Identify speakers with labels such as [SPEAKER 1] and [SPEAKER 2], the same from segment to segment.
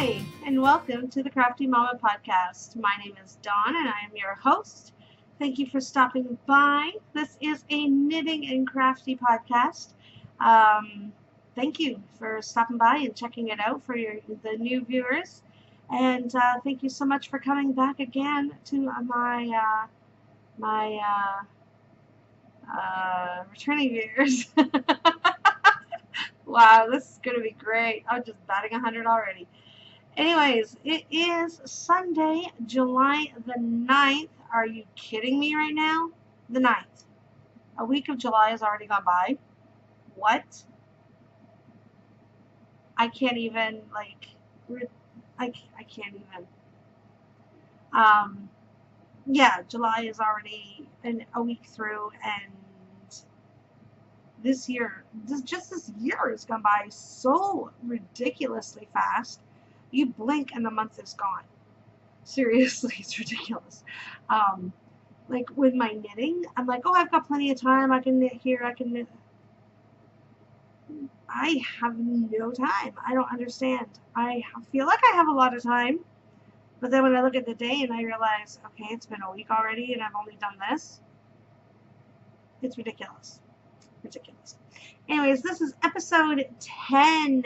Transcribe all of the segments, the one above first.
[SPEAKER 1] Hi, and welcome to the Crafty Momma podcast. My name is Dawn, and I am your host. Thank you for stopping by. This is a knitting and crafty podcast. Thank you for stopping by and checking it out for the new viewers. And thank you so much for coming back again to my returning viewers. Wow, this is going to be great. I'm just batting 100 already. Anyways, it is Sunday, July the 9th. Are you kidding me right now? The 9th. A week of July has already gone by. What? I can't even, I can't even. Yeah, July is already a week through, and this year has gone by so ridiculously fast. You blink and the month is gone. Seriously, it's ridiculous. Like with my knitting, I'm like, oh, I've got plenty of time. I can knit here. I can knit. I have no time. I don't understand. I feel like I have a lot of time, but then when I look at the day and I realize, okay, it's been a week already and I've only done this. It's ridiculous. Ridiculous. Anyways, this is episode 10.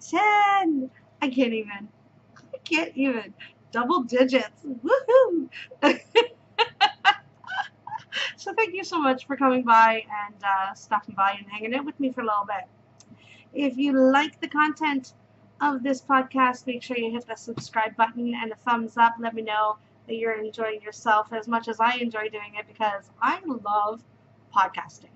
[SPEAKER 1] 10. I can't even. Double digits. Woohoo! So thank you so much for coming by and stopping by and hanging out with me for a little bit. If you like the content of this podcast, make sure you hit the subscribe button and a thumbs up. Let me know that you're enjoying yourself as much as I enjoy doing it, because I love podcasting.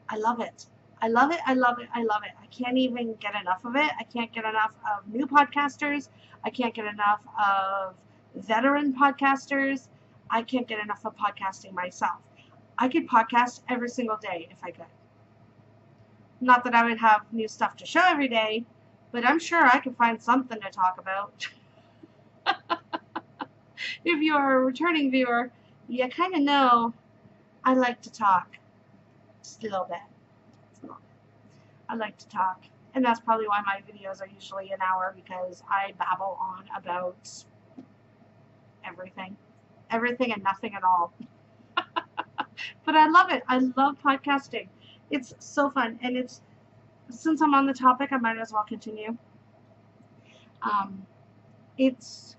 [SPEAKER 1] I love it. I love it. I love it. I love it. I can't even get enough of it. I can't get enough of new podcasters. I can't get enough of veteran podcasters. I can't get enough of podcasting myself. I could podcast every single day if I could. Not that I would have new stuff to show every day, but I'm sure I could find something to talk about. If you're a returning viewer, you kind of know I like to talk. Just a little bit. I like to talk. And that's probably why my videos are usually an hour, because I babble on about everything. Everything and nothing at all. But I love it. I love podcasting. It's so fun. And since I'm on the topic, I might as well continue. It's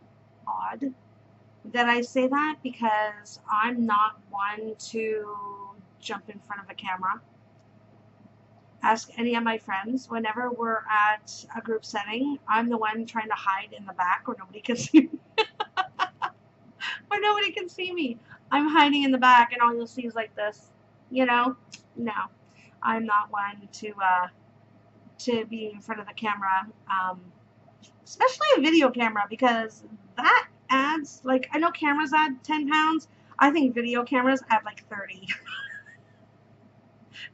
[SPEAKER 1] odd that I say that, because I'm not one to jump in front of a camera. Ask any of my friends. Whenever we're at a group setting, I'm the one trying to hide in the back where nobody can see me. Where nobody can see me. I'm hiding in the back, and all you'll see is like this. You know? No. I'm not one to be in front of the camera. Especially a video camera, because that adds, like, I know cameras add 10 pounds. I think video cameras add like 30.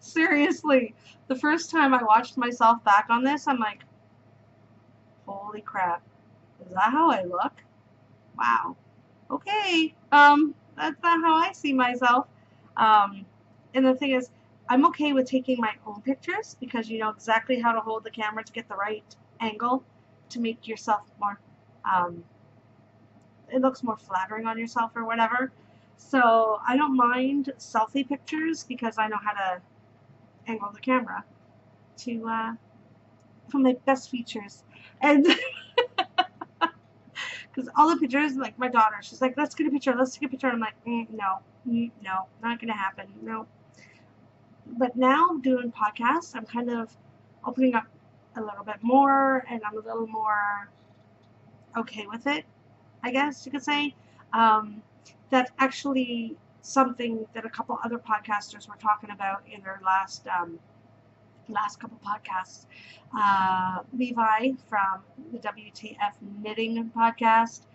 [SPEAKER 1] Seriously. The first time I watched myself back on this, I'm like, holy crap. Is that how I look? Wow. Okay. That's not how I see myself. And the thing is, I'm okay with taking my own pictures, because you know exactly how to hold the camera to get the right angle to make yourself more, it looks more flattering on yourself or whatever. So I don't mind selfie pictures, because I know how to angle the camera to for my best features. And because all the pictures, like my daughter, she's like, let's get a picture, let's take a picture. I'm like, no, not gonna happen, no. But now doing podcasts, I'm kind of opening up a little bit more, and I'm a little more okay with it, I guess you could say. That's actually something that a couple other podcasters were talking about in their last couple podcasts. Levi from the WTF Knitting podcast,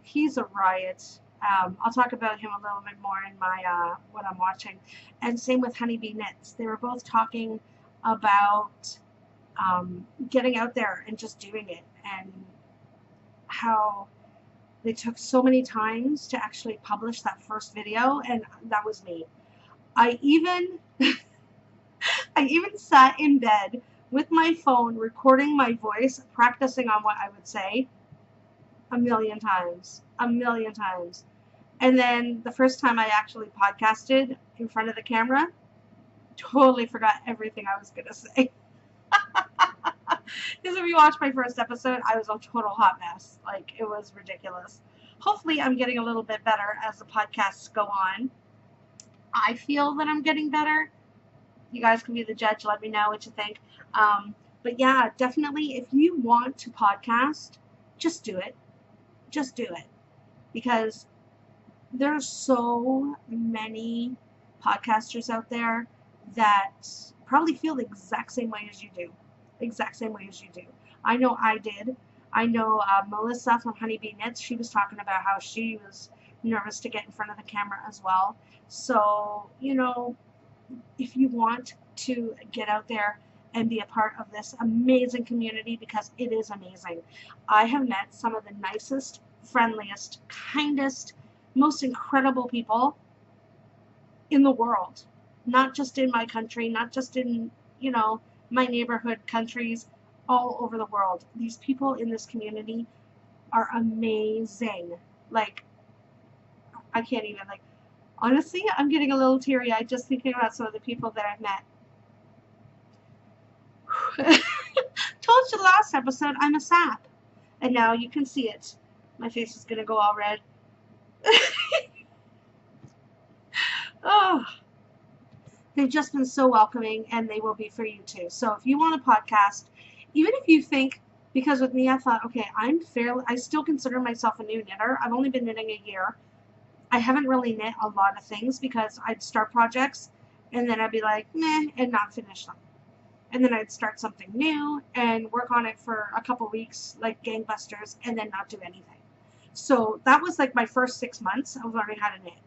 [SPEAKER 1] he's a riot. I'll talk about him a little bit more in my what I'm watching. And same with Honeybee Knits. They were both talking about getting out there and just doing it, and how they took so many times to actually publish that first video, and that was me. I even sat in bed with my phone recording my voice, practicing on what I would say, a million times, a million times. And then the first time I actually podcasted in front of the camera, totally forgot everything I was going to say. Because if you watch my first episode, I was a total hot mess. Like, it was ridiculous. Hopefully, I'm getting a little bit better as the podcasts go on. I feel that I'm getting better. You guys can be the judge. Let me know what you think. But yeah, definitely, if you want to podcast, just do it. Just do it. Because there's so many podcasters out there that probably feel the exact same way as you do. Exact same way as you do. I know I did. I know Melissa from Honeybee Knits, she was talking about how she was nervous to get in front of the camera as well. So, you know, if you want to get out there and be a part of this amazing community, because it is amazing. I have met some of the nicest, friendliest, kindest, most incredible people in the world. Not just in my country, not just in, you know, my neighborhood countries, all over the world. These people in this community are amazing. Like, I can't even, like, honestly, I'm getting a little teary-eyed just thinking about some of the people that I've met. Told you last episode, I'm a sap. And now you can see it. My face is going to go all red. Oh, they've just been so welcoming, and they will be for you too. So if you want a podcast, even if you think, because with me I thought, okay, I still consider myself a new knitter. I've only been knitting a year. I haven't really knit a lot of things because I'd start projects and then I'd be like, meh, and not finish them. And then I'd start something new and work on it for a couple weeks, like gangbusters, and then not do anything. So that was like my first 6 months of learning how to knit.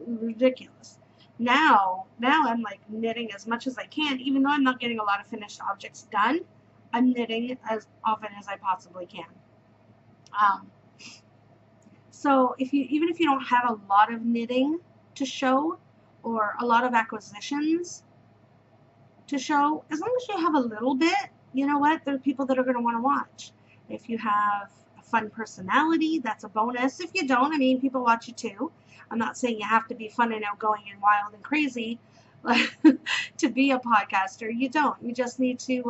[SPEAKER 1] Ridiculous. Now I'm like knitting as much as I can, even though I'm not getting a lot of finished objects done. I'm knitting as often as I possibly can. So even if you don't have a lot of knitting to show or a lot of acquisitions to show, as long as you have a little bit, you know what? There are people that are going to want to watch. If you have a fun personality, that's a bonus. If you don't, I mean, people watch you too. I'm not saying you have to be fun and outgoing and wild and crazy to be a podcaster. You don't. You just need to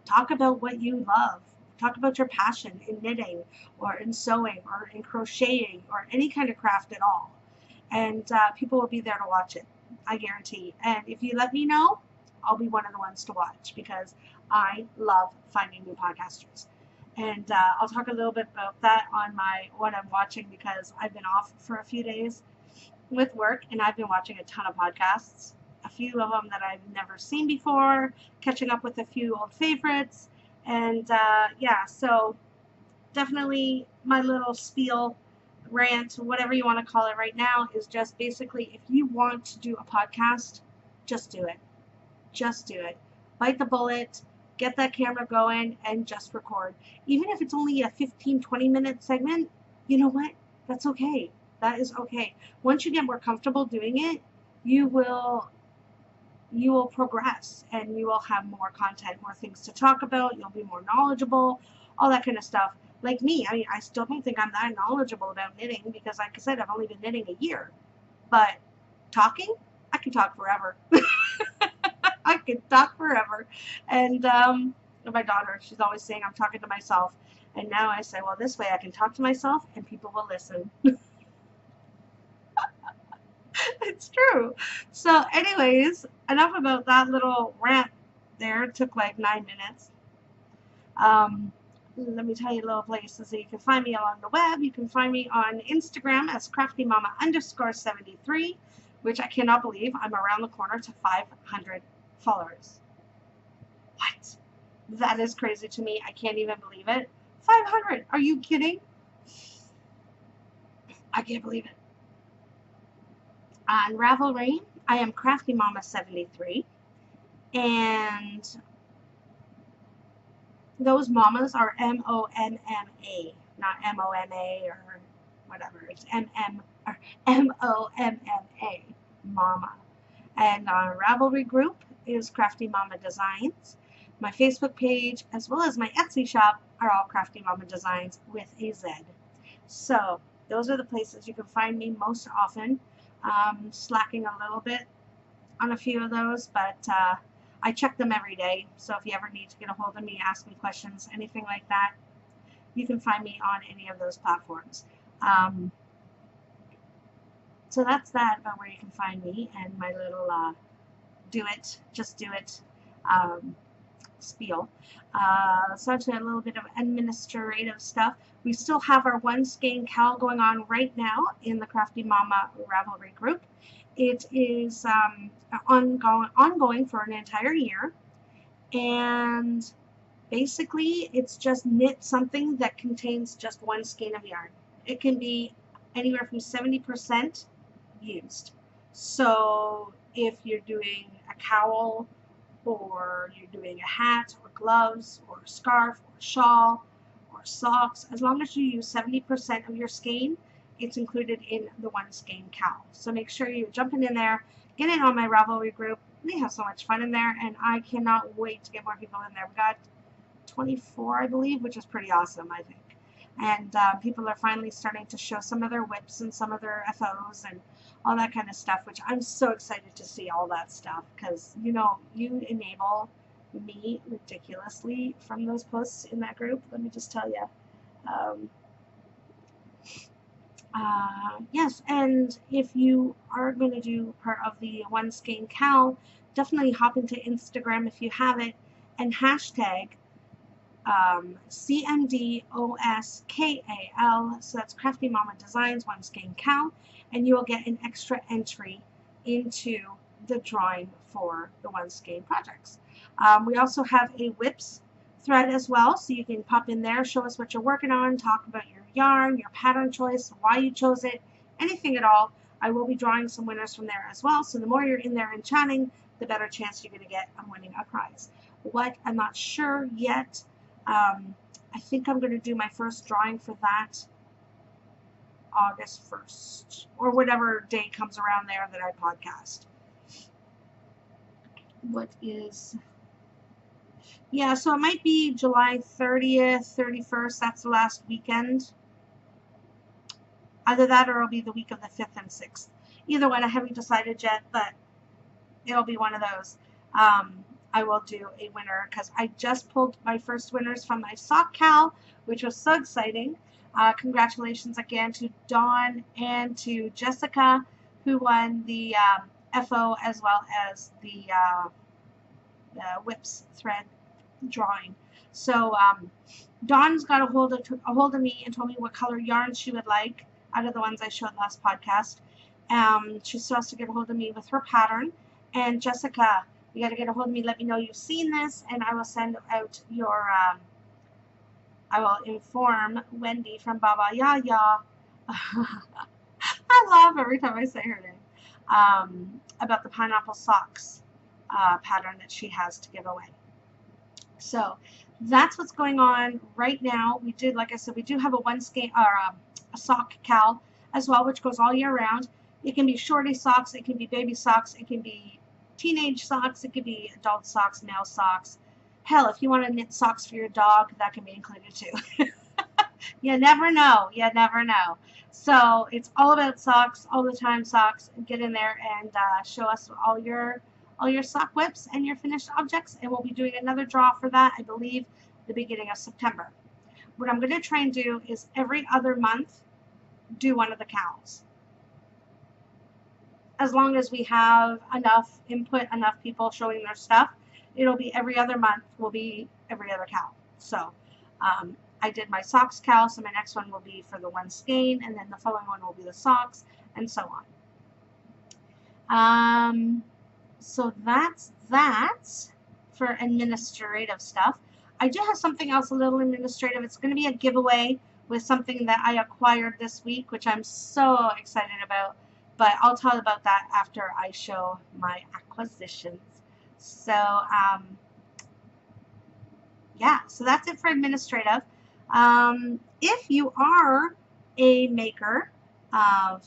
[SPEAKER 1] talk about what you love. Talk about your passion in knitting or in sewing or in crocheting or any kind of craft at all. And people will be there to watch it, I guarantee. And if you let me know, I'll be one of the ones to watch because I love finding new podcasters. And I'll talk a little bit about that on what I'm watching because I've been off for a few days with work and I've been watching a ton of podcasts. A few of them that I've never seen before, catching up with a few old favorites. And yeah, so definitely my little spiel, rant, whatever you want to call it right now, is just basically if you want to do a podcast, just do it. Just do it. Bite the bullet, get that camera going, and just record. Even if it's only a 15-20 minute segment, you know what? That's okay. That is okay. Once you get more comfortable doing it, you will progress and you will have more content, more things to talk about. You'll be more knowledgeable, all that kind of stuff. Like me, I mean, I still don't think I'm that knowledgeable about knitting because, like I said, I've only been knitting a year. But talking, I can talk forever. I can talk forever. And my daughter, she's always saying I'm talking to myself. And now I say, well, this way I can talk to myself and people will listen. It's true. So anyways, enough about that little rant there. It took like 9 minutes. Let me tell you little places that you can find me along the web. You can find me on Instagram as CraftyMomma_73, which I cannot believe I'm around the corner to 500 followers. What? That is crazy to me. I can't even believe it. 500. Are you kidding? I can't believe it. On Ravelry, I am CraftyMomma73, and those mamas are M-O-M-M-A, not M-O-M-A or whatever. It's M-O-M-M-A, Momma. And our Ravelry group is Crafty Momma Designs. My Facebook page, as well as my Etsy shop, are all Crafty Momma Designs with a Z. So those are the places you can find me most often. Slacking a little bit on a few of those, but I check them every day. So if you ever need to get a hold of me, ask me questions, anything like that, you can find me on any of those platforms. So that's that about where you can find me and my little just do it spiel. So to a little bit of administrative stuff. We still have our one skein cowl going on right now in the Crafty Momma Ravelry group. It is ongoing for an entire year, and basically it's just knit something that contains just one skein of yarn. It can be anywhere from 70% used. So if you're doing a cowl, or you're doing a hat or gloves or a scarf or a shawl or socks, as long as you use 70% of your skein, it's included in the one skein cowl. So make sure you're jumping in there, get in on my Ravelry group. We have so much fun in there, and I cannot wait to get more people in there. We got 24, I believe, which is pretty awesome, I think. And people are finally starting to show some of their whips and some of their FOs and all that kind of stuff, which I'm so excited to see all that stuff, because you enable me ridiculously from those posts in that group. Let me just tell you. Yes, and if you are going to do part of the one skein cowl, definitely hop into Instagram if you have it and hashtag CMDOSKAL, so that's Crafty Momma Designs one skein cowl, and you will get an extra entry into the drawing for the one skein projects. We also have a whips thread as well, so you can pop in there, show us what you're working on, talk about your yarn, your pattern choice, why you chose it, anything at all. I will be drawing some winners from there as well, so the more you're in there and chatting, the better chance you're going to get on winning a prize. What, I'm not sure yet. I think I'm going to do my first drawing for that August 1st, or whatever day comes around there that I podcast. Yeah, so it might be July 30th, 31st, that's the last weekend. Either that or it'll be the week of the 5th and 6th. Either one, I haven't decided yet, but it'll be one of those. I will do a winner, because I just pulled my first winners from my sock cowl, which was so exciting. Congratulations again to Dawn and to Jessica, who won the FO as well as the whips thread drawing. So Dawn's got a hold of me and told me what color yarn she would like out of the ones I showed last podcast. She still has to get a hold of me with her pattern. And Jessica, you got to get a hold of me, let me know you've seen this, and I will send out your, I will inform Wendy from Baba Yaya. I laugh every time I say her name, about the pineapple socks pattern that she has to give away. So that's what's going on right now. We did, like I said, we do have a one skein, or a sock cowl as well, which goes all year round. It can be shorty socks, it can be baby socks, it can be teenage socks, it could be adult socks, male socks. Hell, if you want to knit socks for your dog, that can be included too. You never know. You never know. So it's all about socks, all the time socks. Get in there and show us all your sock whips and your finished objects, and we'll be doing another draw for that, I believe, the beginning of September. What I'm going to try and do is every other month do one of the cowls. As long as we have enough input, enough people showing their stuff, it'll be every other month will be every other cowl. So I did my socks cowl, so my next one will be for the one skein, and then the following one will be the socks, and so on. So that's that for administrative stuff. I do have something else a little administrative. It's going to be a giveaway with something that I acquired this week, which I'm so excited about. But I'll tell about that after I show my acquisitions. So, yeah, so that's it for administrative. If you are a maker of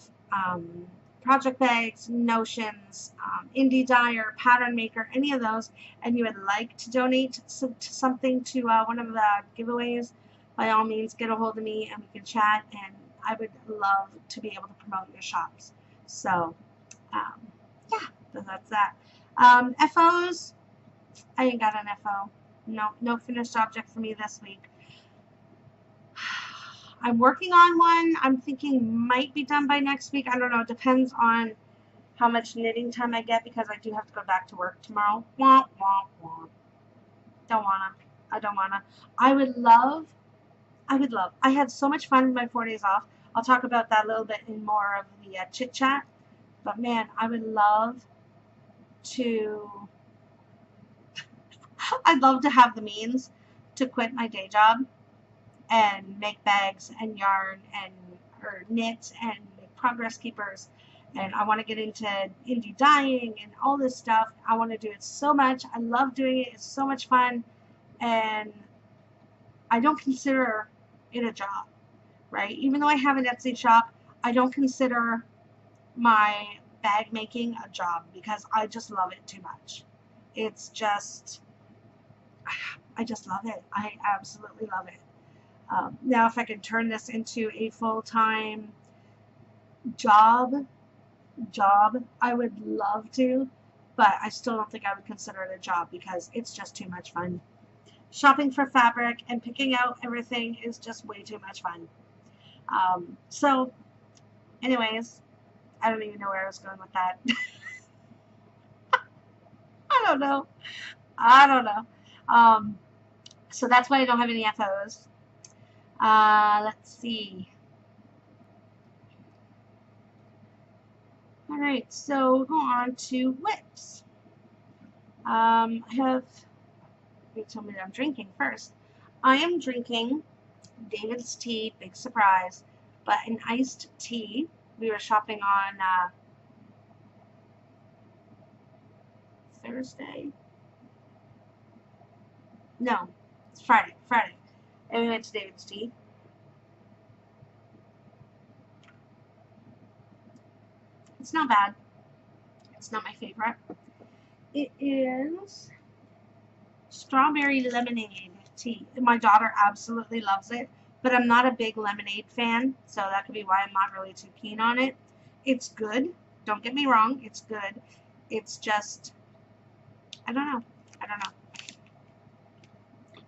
[SPEAKER 1] project bags, notions, indie dyer, pattern maker, any of those, and you would like to donate something to one of the giveaways, by all means get a hold of me and we can chat, and I would love to be able to promote your shops. So yeah, that's that. FOs, I ain't got an FO. No finished object for me this week. I'm working on one. I'm thinking might be done by next week. I don't know. It depends on how much knitting time I get, because I do have to go back to work tomorrow. Wah, wah, wah. I don't wanna. I would love. I had so much fun with my 4 days off. I'll talk about that a little bit in more of the chit chat. But man, I would love to. I'd love to have the means to quit my day job and make bags and yarn or knit and make progress keepers, and I want to get into indie dyeing and all this stuff. I want to do it so much. I love doing it. It's so much fun, and I don't consider it a job, right? Even though I have an Etsy shop, I don't consider my bag making a job, because I just love it too much. It's just, I just love it. I absolutely love it. Now, if I could turn this into a full-time job, I would love to, but I still don't think I would consider it a job, because it's just too much fun. Shopping for fabric and picking out everything is just way too much fun. So, anyways, I don't even know where I was going with that. I don't know. So that's why I don't have any FOs. Let's see. Alright, so we'll go on to whips. You told me that I'm drinking first. I am drinking David's tea, big surprise, but an iced tea. We were shopping on Thursday. No, it's Friday. And we went to David's tea. It's not bad. It's not my favorite. It is strawberry lemonade tea. My daughter absolutely loves it, but I'm not a big lemonade fan, so that could be why I'm not really too keen on it. It's good. Don't get me wrong. It's good. It's just, I don't know.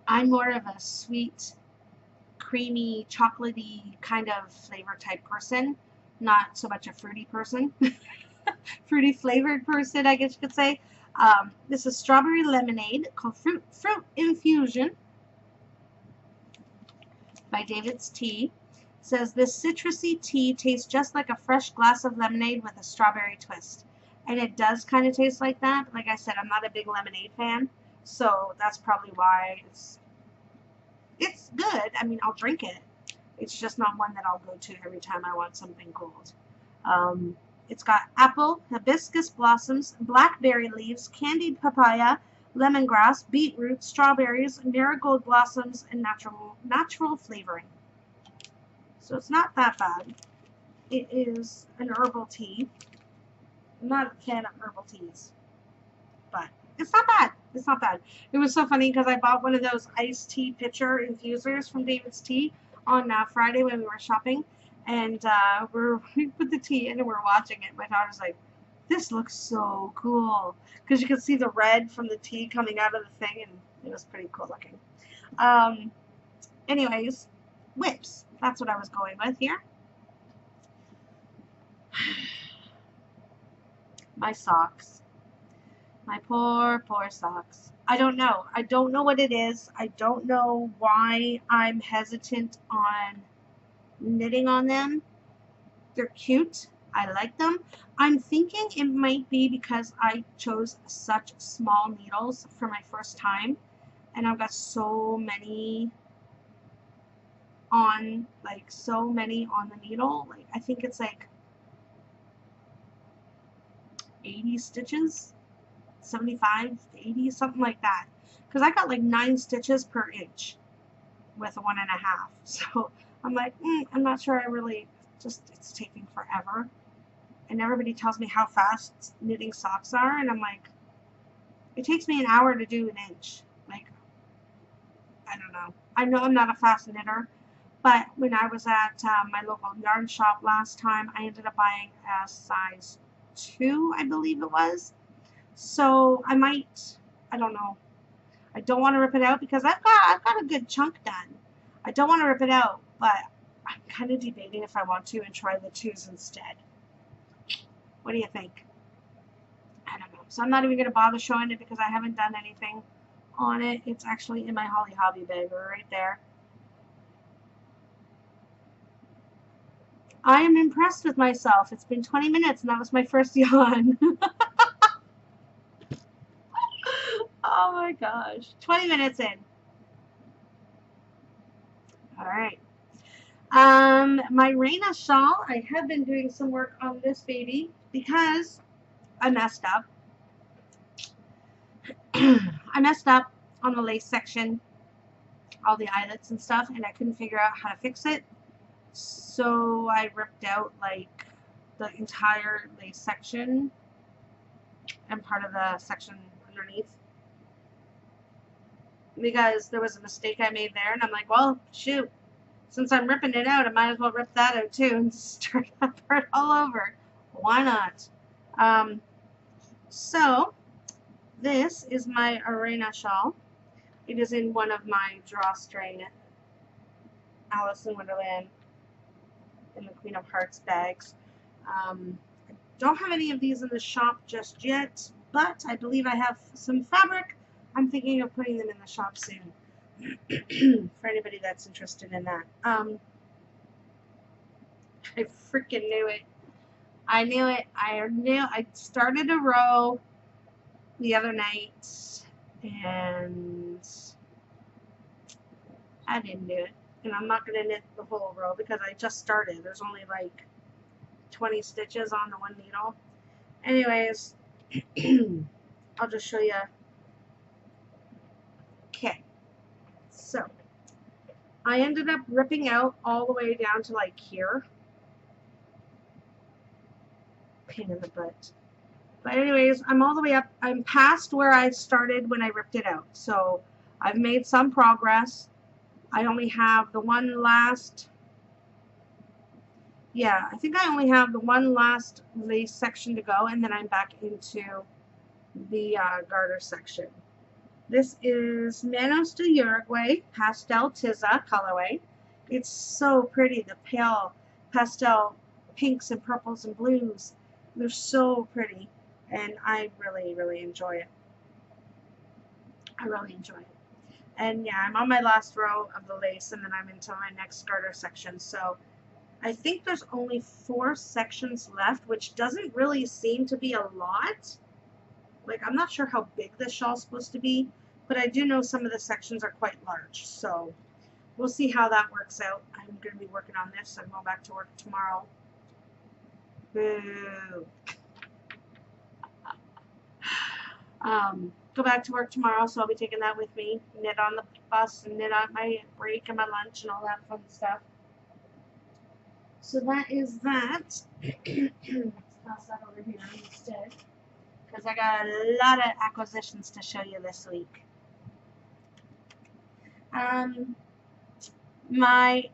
[SPEAKER 1] I'm more of a sweet, creamy, chocolatey kind of flavor type person, not so much a fruity person. Fruity flavored person, I guess you could say. This is strawberry lemonade called Fruit Infusion by David's Tea. It says this citrusy tea tastes just like a fresh glass of lemonade with a strawberry twist. And it does kind of taste like that. But like I said, I'm not a big lemonade fan, so that's probably why it's good. I mean, I'll drink it. It's just not one that I'll go to every time I want something cold. It's got apple, hibiscus blossoms, blackberry leaves, candied papaya, lemongrass, beetroot, strawberries, marigold blossoms, and natural flavoring. So it's not that bad. It is an herbal tea. I'm not a fan of herbal teas, but it's not bad. It's not bad. It was so funny because I bought one of those iced tea pitcher infusers from David's Tea on Friday when we were shopping, and we put the tea in and we're watching it. My daughter's like, "This looks so cool," because you could see the red from the tea coming out of the thing, and it was pretty cool looking. Anyways, whips. That's what I was going with here. My socks. My poor socks. I don't know. I don't know what it is. I don't know why I'm hesitant on knitting on them. They're cute. I like them. I'm thinking it might be because I chose such small needles for my first time, and I've got so many on the needle. Like, I think it's like 80 stitches, 75, 80, something like that. Because I got like 9 stitches per inch with 1.5. So I'm like, I'm not sure I really, it's taking forever. and everybody tells me how fast knitting socks are, and I'm like, it takes me an hour to do an inch. Like, I don't know. I know I'm not a fast knitter, but when I was at my local yarn shop last time, I ended up buying a size 2, I believe it was. So I might, I don't know. I don't want to rip it out because I've got a good chunk done. I don't want to rip it out, but I'm kind of debating if I want to and try the 2s instead. What do you think? I don't know. So I'm not even going to bother showing it because I haven't done anything on it. It's actually in my Holly Hobby bag right there. I am impressed with myself. It's been 20 minutes and that was my first yawn. Oh my gosh. 20 minutes in. Alright. My Reina shawl, I have been doing some work on this baby because I messed up. I messed up on the lace section, all the eyelets and stuff, and I couldn't figure out how to fix it. So I ripped out like the entire lace section and part of the section underneath because there was a mistake I made there, and I'm like, well, shoot, since I'm ripping it out, I might as well rip that out too and start that part all over. Why not? So this is my Arena shawl. It is in one of my drawstring Alice in Wonderland in the Queen of Hearts bags. I don't have any of these in the shop just yet, but I believe I have some fabric. I'm thinking of putting them in the shop soon for anybody that's interested in that. I freaking knew it. I knew it. I started a row the other night and I didn't do it. And I'm not going to knit the whole row because I just started. There's only like 20 stitches on the one needle. Anyways, I'll just show you. Okay, so I ended up ripping out all the way down to like here. Pain in the butt. But anyways, I'm all the way up. I'm past where I started when I ripped it out. So I've made some progress. I only have the one last, yeah, I think I only have the one last lace section to go, and then I'm back into the garter section. This is Manos de Uruguay Pastel Tiza colorway. It's so pretty, the pale pastel pinks and purples and blues. They're so pretty, and I really, really enjoy it. I really enjoy it. And yeah, I'm on my last row of the lace, and then I'm into my next garter section. So I think there's only 4 sections left, which doesn't really seem to be a lot. Like, I'm not sure how big this shawl's supposed to be, but I do know some of the sections are quite large. So we'll see how that works out. I'm going to be working on this. I'm going back to work tomorrow. Boo. Go back to work tomorrow, so I'll be taking that with me. Knit on the bus and knit on my break and my lunch and all that fun stuff. So that is that. Let's toss that over here instead, because I got a lot of acquisitions to show you this week. My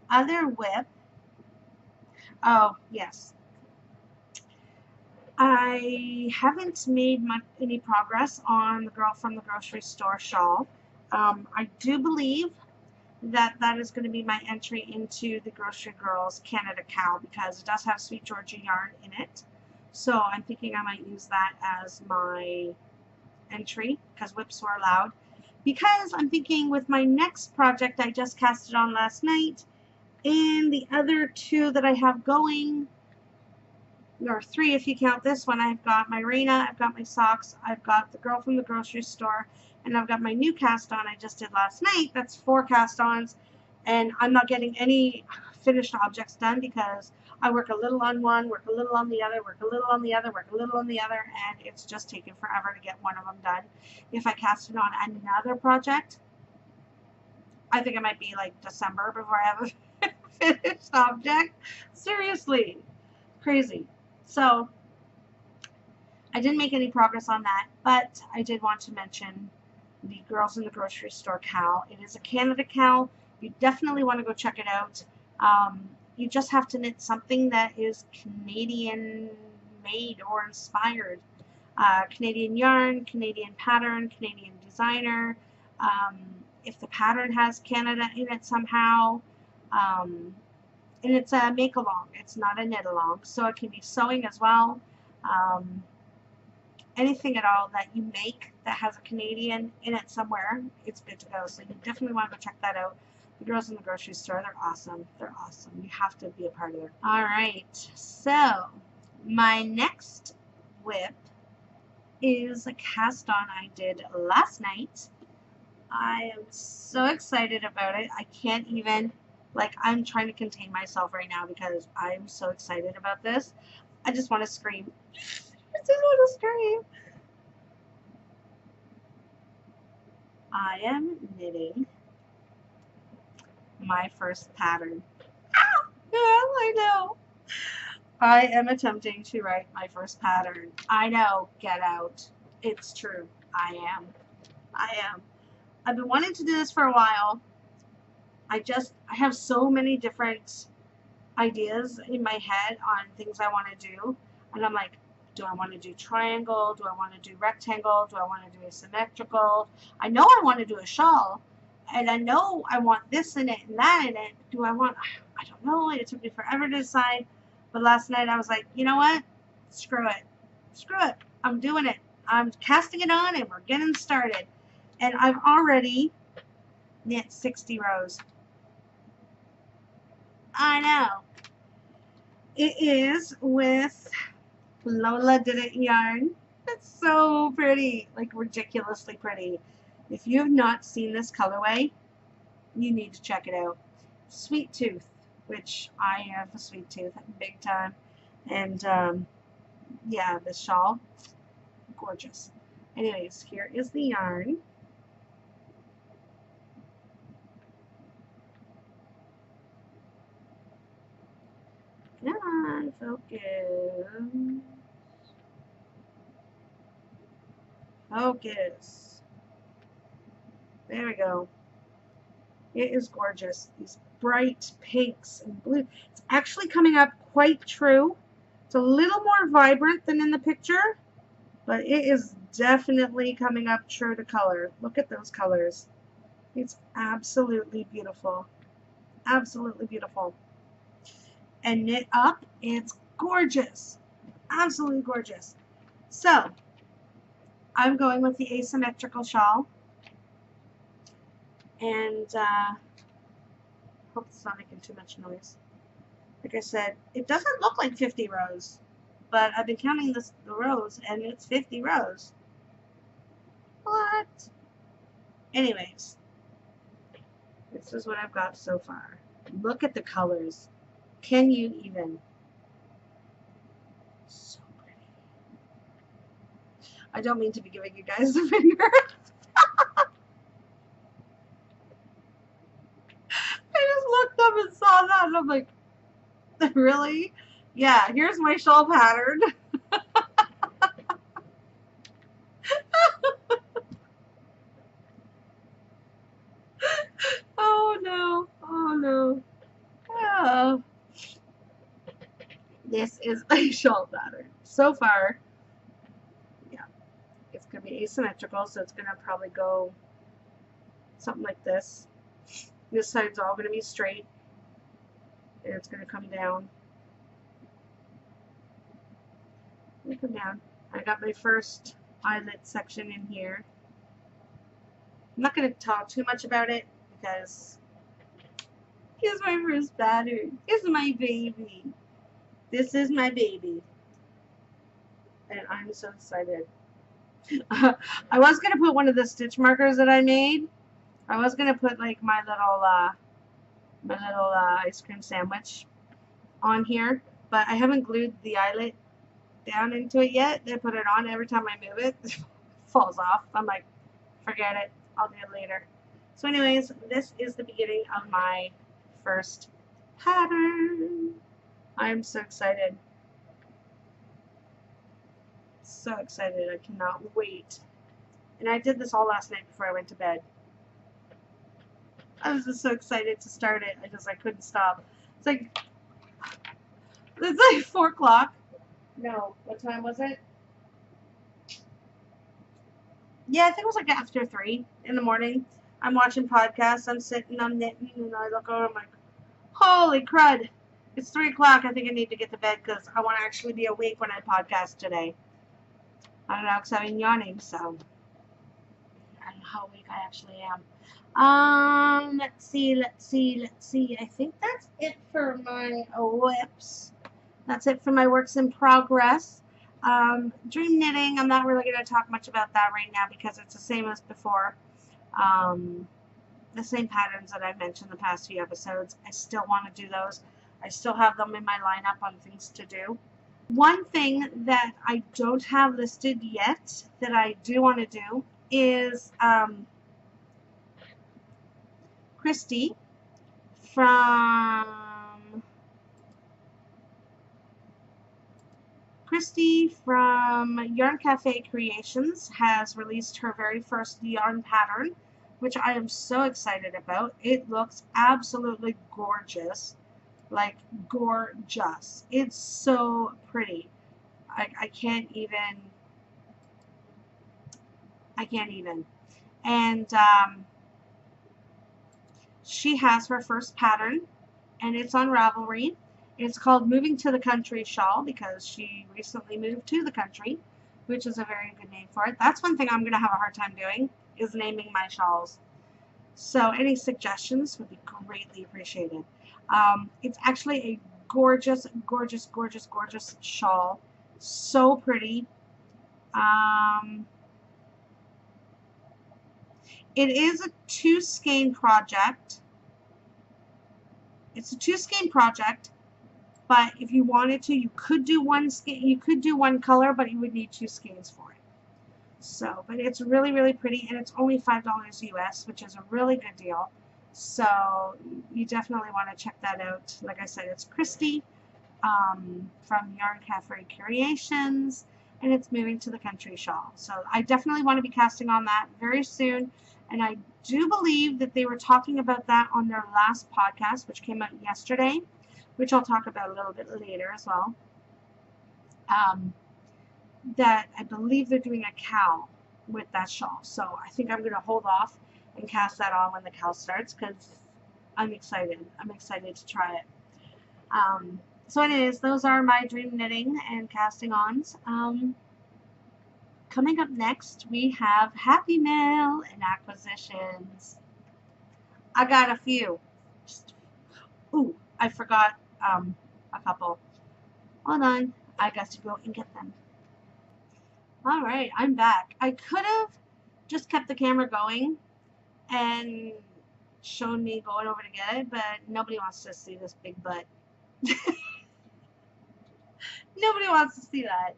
[SPEAKER 1] other whip. Oh, yes. I haven't made any progress on the Girl from the Grocery Store shawl. I do believe that that is going to be my entry into the Grocery Girls Canada Cow because it does have Sweet Georgia yarn in it. So I'm thinking I might use that as my entry because whips were allowed. Because I'm thinking with my next project I just casted on last night and the other 2 that I have going, or 3 if you count this one, I've got my Reina, I've got my socks, I've got the Girl from the Grocery Store, and I've got my new cast on I just did last night. That's 4 cast-ons, and I'm not getting any finished objects done because I work a little on one, work a little on the other, work a little on the other, work a little on the other, and it's just taking forever to get one of them done. If I cast it on another project, I think it might be like December before I have a finished object. Seriously. Crazy. So I didn't make any progress on that, but I did want to mention the Girls in the Grocery Store cowl. It is a Canada cowl. You definitely want to go check it out. You just have to knit something that is Canadian made or inspired. Canadian yarn, Canadian pattern, Canadian designer. Um, if the pattern has Canada in it somehow. And it's a make along. It's not a knit along. So it can be sewing as well. Anything at all that you make that has a Canadian in it somewhere, it's good to go. So you definitely want to go check that out. The Girls in the Grocery Store, they're awesome. They're awesome. You have to be a part of it. All right. So my next whip is a cast on I did last night. I am so excited about it. I can't even, like, I'm trying to contain myself right now because I'm so excited about this. I just want to scream. I just want to scream. I am knitting my first pattern. Ah, yeah, I know. I am attempting to write my first pattern. I know, get out. It's true. I am. I've been wanting to do this for a while. I have so many different ideas in my head on things I want to do. And I'm like, do I want to do triangle? Do I want to do rectangle? Do I want to do asymmetrical? I know I want to do a shawl. And I know I want this in it and that in it. Do I want, I don't know. It took me forever to decide. But last night I was like, you know what? Screw it. Screw it. I'm doing it. I'm casting it on and we're getting started. And I've already knit 60 rows. I know. It is with Lola Did It yarn. It's so pretty, like ridiculously pretty. If you have not seen this colorway, you need to check it out. Sweet Tooth, which I have a sweet tooth, big time. And yeah, this shawl, gorgeous. Anyways, here is the yarn. Come on, focus. Focus. There we go. It is gorgeous. These bright pinks and blue. It's actually coming up quite true. It's a little more vibrant than in the picture, but it is definitely coming up true to color. Look at those colors. It's absolutely beautiful. Absolutely beautiful. And knit up, it's gorgeous. Absolutely gorgeous. So, I'm going with the asymmetrical shawl. And hope it's not making too much noise. Like I said, it doesn't look like 50 rows, but I've been counting the rows and it's 50 rows. What? Anyways, this is what I've got so far. Look at the colors. Can you even? So pretty. I don't mean to be giving you guys the finger. I just looked up and saw that and I'm like, really? Yeah, here's my shawl pattern. Oh no, oh no. Oh. This is my shawl pattern. So far, yeah, it's going to be asymmetrical, so it's going to probably go something like this. This side's all going to be straight, and it's going to come down. Come down. I got my first eyelet section in here. I'm not going to talk too much about it because here's my first pattern. Here's my baby. This is my baby. And I'm so excited. I was going to put one of the stitch markers that I made. I was going to put like my little ice cream sandwich on here, but I haven't glued the eyelet down into it yet. I put it on every time I move it. It falls off. I'm like, forget it. I'll do it later. So anyways, this is the beginning of my first pattern. I'm so excited. so excited. I cannot wait. And I did this all last night before I went to bed. I was just so excited to start it. I couldn't stop. It's like 4 o'clock. No, what time was it? Yeah, I think it was like after 3 in the morning. I'm watching podcasts. I'm sitting, I'm knitting, and I look over. I'm like, holy crud! It's 3 o'clock. I think I need to get to bed because I want to actually be awake when I podcast today. I don't know because I've been yawning, so I don't know how awake I actually am. Let's see. I think that's it for my whips. That's it for my works in progress. Dream knitting, I'm not really going to talk much about that right now because it's the same as before. The same patterns that I've mentioned the past few episodes. I still want to do those. I still have them in my lineup on things to do. One thing that I don't have listed yet that I do want to do is Crafty from Yarn Cafe Creations has released her very first yarn pattern, which I am so excited about. It looks absolutely gorgeous. Like, gorgeous. It's so pretty. I can't even. And she has her first pattern, and it's on Ravelry. It's called Moving to the Country Shawl because she recently moved to the country, which is a very good name for it. That's one thing I'm going to have a hard time doing, is naming my shawls. So any suggestions would be greatly appreciated. It's actually a gorgeous, gorgeous, gorgeous, gorgeous shawl. So pretty. It is a 2-skein project. It's a 2-skein project, but if you wanted to, you could do one skein. You could do one color, but you would need 2 skeins for it. So, but it's really, really pretty, and it's only $5 US, which is a really good deal. So you definitely want to check that out. Like I said, it's Crafty from Yarn Cafe Creations, and it's Moving to the Country Shawl. So I definitely want to be casting on that very soon, and I do believe that they were talking about that on their last podcast, which came out yesterday, which I'll talk about a little bit later as well. That I believe they're doing a cowl with that shawl. So I think I'm going to hold off and cast that on when the cowl starts because I'm excited. I'm excited to try it. So anyways, those are my dream knitting and casting ons. Coming up next, we have Happy Mail and acquisitions. I got a few. Ooh, I forgot a couple. Hold on. I got to go and get them. Alright, I'm back. I could have just kept the camera going and shown me going over to get it, but nobody wants to see this big butt. Nobody wants to see that.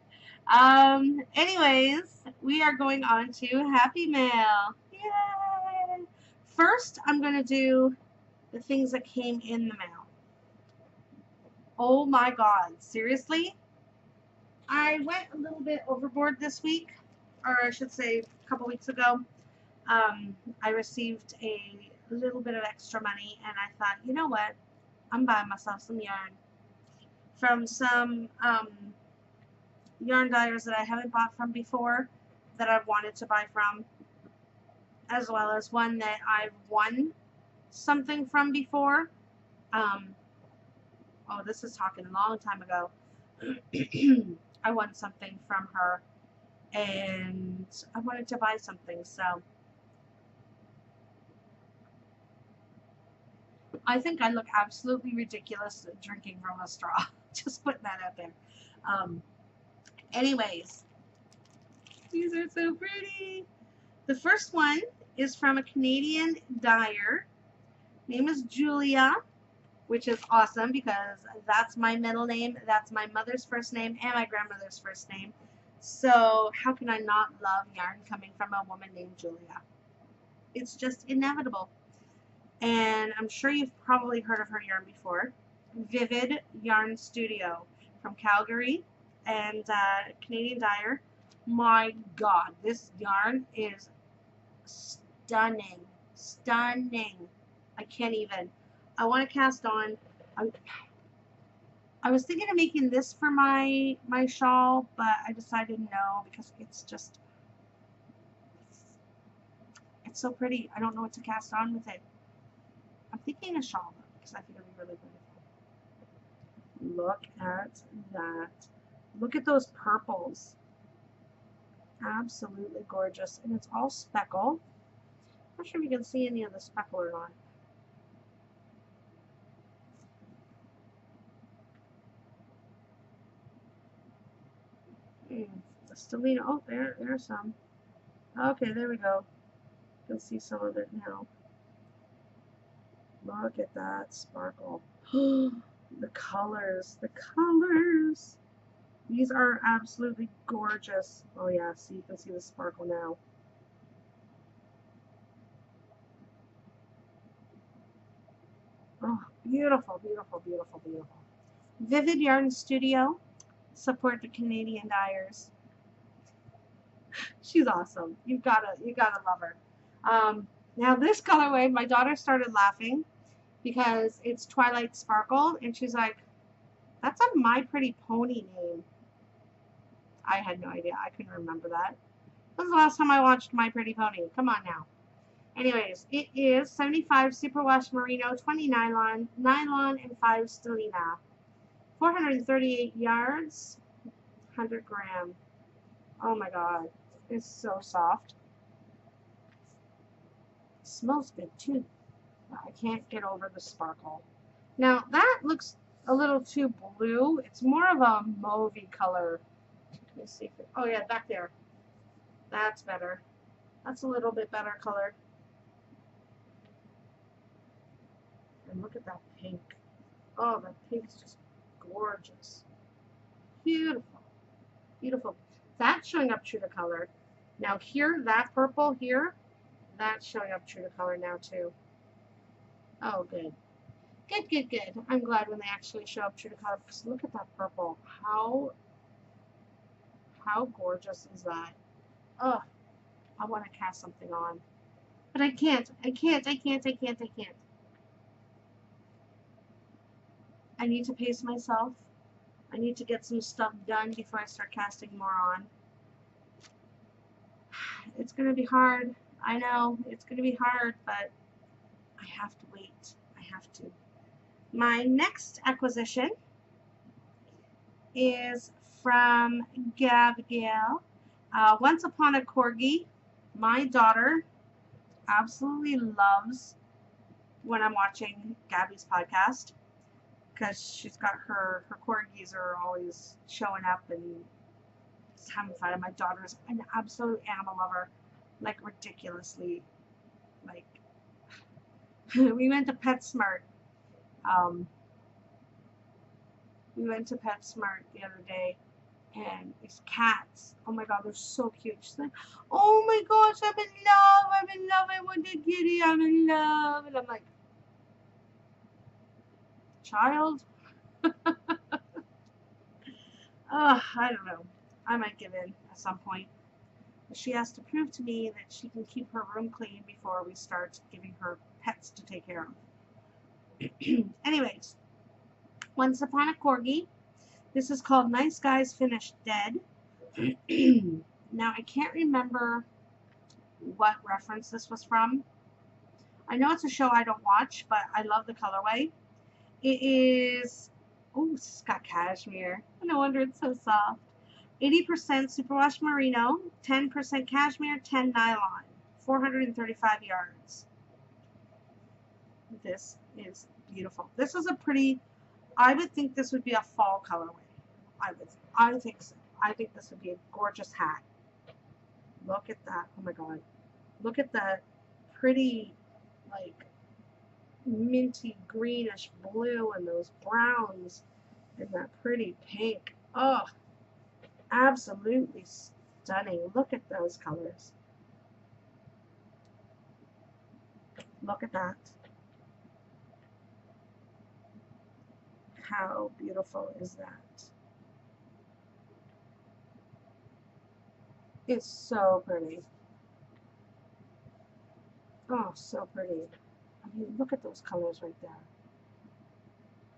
[SPEAKER 1] Anyways, we are going on to Happy Mail. Yay! First, I'm going to do the things that came in the mail. Oh my god, seriously? I went a little bit overboard this week, or I should say a couple weeks ago. I received a little bit of extra money, and I thought, you know what? I'm buying myself some yarn from some yarn dyers that I haven't bought from before, that I've wanted to buy from, as well as one that I've won something from before. Oh, this is talking a long time ago. I won something from her, and I wanted to buy something, so I think I look absolutely ridiculous drinking from a straw. Just putting that out there. Anyways, these are so pretty. The first one is from a Canadian dyer. Name is Julia, which is awesome because that's my middle name, that's my mother's first name, and my grandmother's first name. So how can I not love yarn coming from a woman named Julia? It's just inevitable. And I'm sure you've probably heard of her yarn before. Vivid Yarn Studio from Calgary, and Canadian dyer. My God, this yarn is stunning. Stunning. I can't even. I want to cast on. I was thinking of making this for my shawl, but I decided no because it's so pretty. I don't know what to cast on with it. I'm thinking a shawl though, because I think it'd be really beautiful. Look at that. Look at those purples. Absolutely gorgeous. And it's all speckle. Not sure if you can see any of the speckle or not. The stellina. Oh, there's some. Okay, there we go. You can see some of it now. Look at that sparkle. The colors. The colors. These are absolutely gorgeous. Oh yeah, see, you can see the sparkle now. Oh, beautiful, beautiful, beautiful, beautiful. Vivid Yarn Studio. Support the Canadian dyers. She's awesome. You gotta love her. Now this colorway, my daughter started laughing because it's Twilight Sparkle, and she's like, "That's a My Pretty Pony name." I had no idea. I couldn't remember that. When was the last time I watched My Pretty Pony? Come on now. Anyways, it is 75 superwash merino, 20 nylon, and 5 stellina. 438 yards, 100 gram. Oh my god. It's so soft. It smells good too. I can't get over the sparkle. Now that looks a little too blue. It's more of a mauvey color. Let me see if it, oh yeah, back there. That's better. That's a little bit better colored. And look at that pink. Oh, that pink's just gorgeous. Beautiful. Beautiful. That's showing up true to color. Now here, that purple here, that's showing up true to color now too. Oh, good. Good, good, good. I'm glad when they actually show up true to color because look at that purple. How gorgeous is that? Oh, I want to cast something on. But I can't. I can't. I can't. I can't. I can't. I need to pace myself. I need to get some stuff done before I start casting more on. It's going to be hard. I know. It's going to be hard, but I have to wait. I have to. My next acquisition is from Gabrielle. Once Upon a Corgi. My daughter absolutely loves when I'm watching Gabby's podcast because she's got her corgis are always showing up and just having fun. And my daughter's an absolute animal lover, like ridiculously. Like we went to PetSmart. We went to PetSmart the other day, and these cats. Oh my god, they're so cute. She's like, "Oh my gosh, I'm in love. I'm in love. I want a kitty. I'm in love." And I'm like, "Child." I don't know. I might give in at some point. But she has to prove to me that she can keep her room clean before we start giving her pets to take care of. Anyways, Once Upon a Corgi. This is called Nice Guys Finish Dead. Now, I can't remember what reference this was from. I know it's a show I don't watch, but I love the colorway. It is, oh, it's got cashmere. No wonder it's so soft. 80% superwash merino, 10% cashmere, 10 nylon, 435 yards. This is beautiful. This is a pretty, I would think this would be a fall colorway. I think so. I think this would be a gorgeous hat. Look at that. Oh my god. Look at that pretty, like, minty greenish blue and those browns and that pretty pink. Oh, absolutely stunning. Look at those colors. Look at that. How beautiful is that? It's so pretty. Oh, so pretty. I mean, look at those colors right there.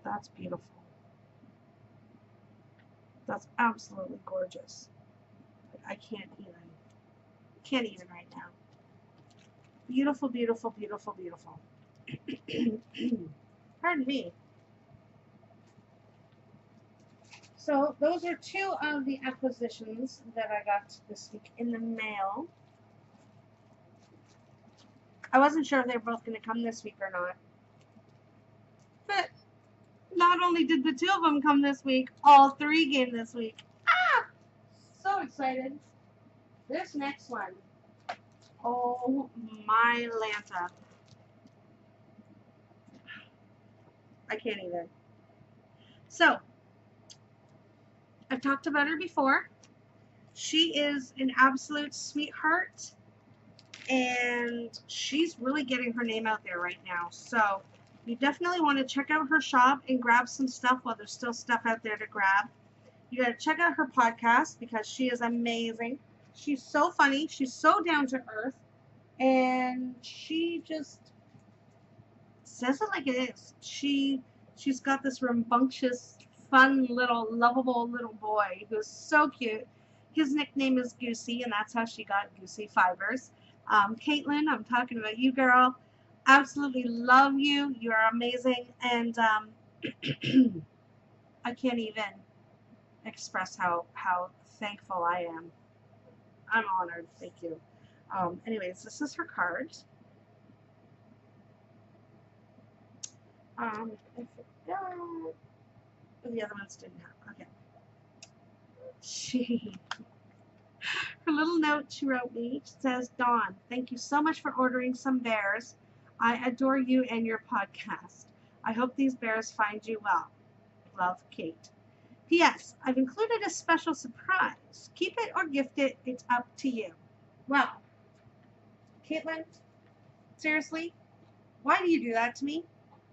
[SPEAKER 1] That's beautiful. That's absolutely gorgeous. I can't even right now. Beautiful, beautiful, beautiful, beautiful. Pardon me. So those are two of the acquisitions that I got this week in the mail. I wasn't sure if they were both going to come this week or not. But not only did the two of them come this week, all three came this week. Ah! So excited. This next one. Oh my Lanta. I can't even. So, I've talked about her before. She is an absolute sweetheart, and she's really getting her name out there right now. So, you definitely want to check out her shop and grab some stuff while there's still stuff out there to grab. You got to check out her podcast because she is amazing. She's so funny. She's so down to earth. And she just says it like it is. She's got this rambunctious, fun little lovable little boy who's so cute. His nickname is Goosey, and that's how she got Goosey Fibers. Caitlin, I'm talking about you, girl. Absolutely love you. You are amazing, and I can't even express how thankful I am. I'm honored. Thank you. Anyways, this is her card. If it don't, the other ones didn't have. Okay. Her little note she wrote me says, Dawn, thank you so much for ordering some bears. I adore you and your podcast. I hope these bears find you well. Love, Kate. P.S. I've included a special surprise. Keep it or gift it. It's up to you. Well, Caitlin, seriously, why do you do that to me?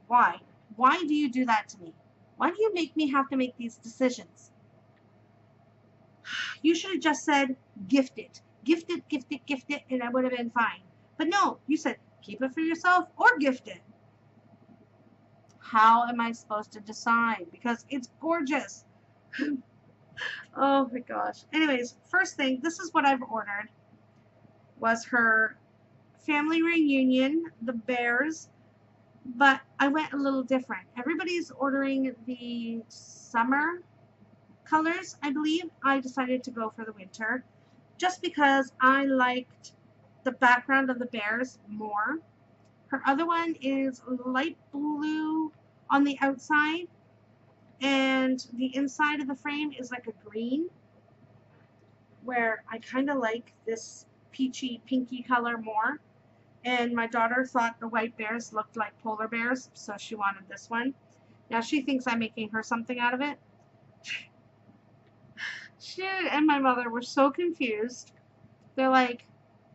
[SPEAKER 1] Why? Why do you do that to me? Why do you make me have to make these decisions? You should have just said, gift it. Gift it, gift it, gift it, and I would have been fine. But no, you said, keep it for yourself or gift it. How am I supposed to decide? Because it's gorgeous. Oh my gosh. Anyways, first thing, this is what I've ordered. Was her family reunion, the bears, but I went a little different. Everybody's ordering the summer colors, I believe. I decided to go for the winter just because I liked the background of the bears more. Her other one is light blue on the outside, and the inside of the frame is like a green, where I kind of like this peachy pinky color more. And my daughter thought the white bears looked like polar bears, so she wanted this one. Now she thinks I'm making her something out of it. She and my mother were so confused. They're like,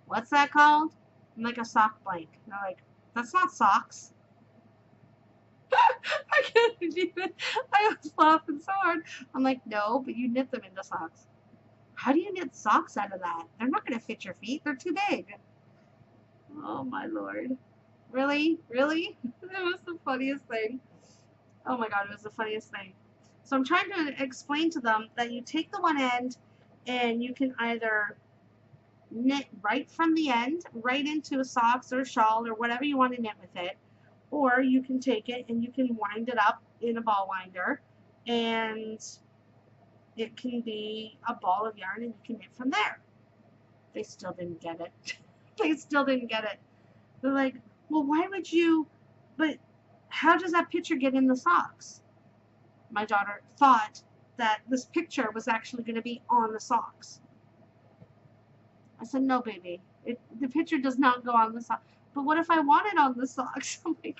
[SPEAKER 1] what's that called? I'm like, a sock blank. And they're like, that's not socks. I can't even. I was laughing so hard. I'm like, no, but you knit them into socks. How do you knit socks out of that? They're not going to fit your feet. They're too big. Oh, my Lord. Really? Really? It was the funniest thing. Oh, my God. It was the funniest thing. So I'm trying to explain to them that you take the one end and you can either knit right from the end, right into a socks or a shawl or whatever you want to knit with it. Or you can take it and you can wind it up in a ball winder, and it can be a ball of yarn and you can knit from there. They still didn't get it. They still didn't get it. They're like, well, why would you, but how does that picture get in the socks? My daughter thought that this picture was actually going to be on the socks. I said, no, baby. The picture does not go on the socks. But what if I want it on the socks? I'm like,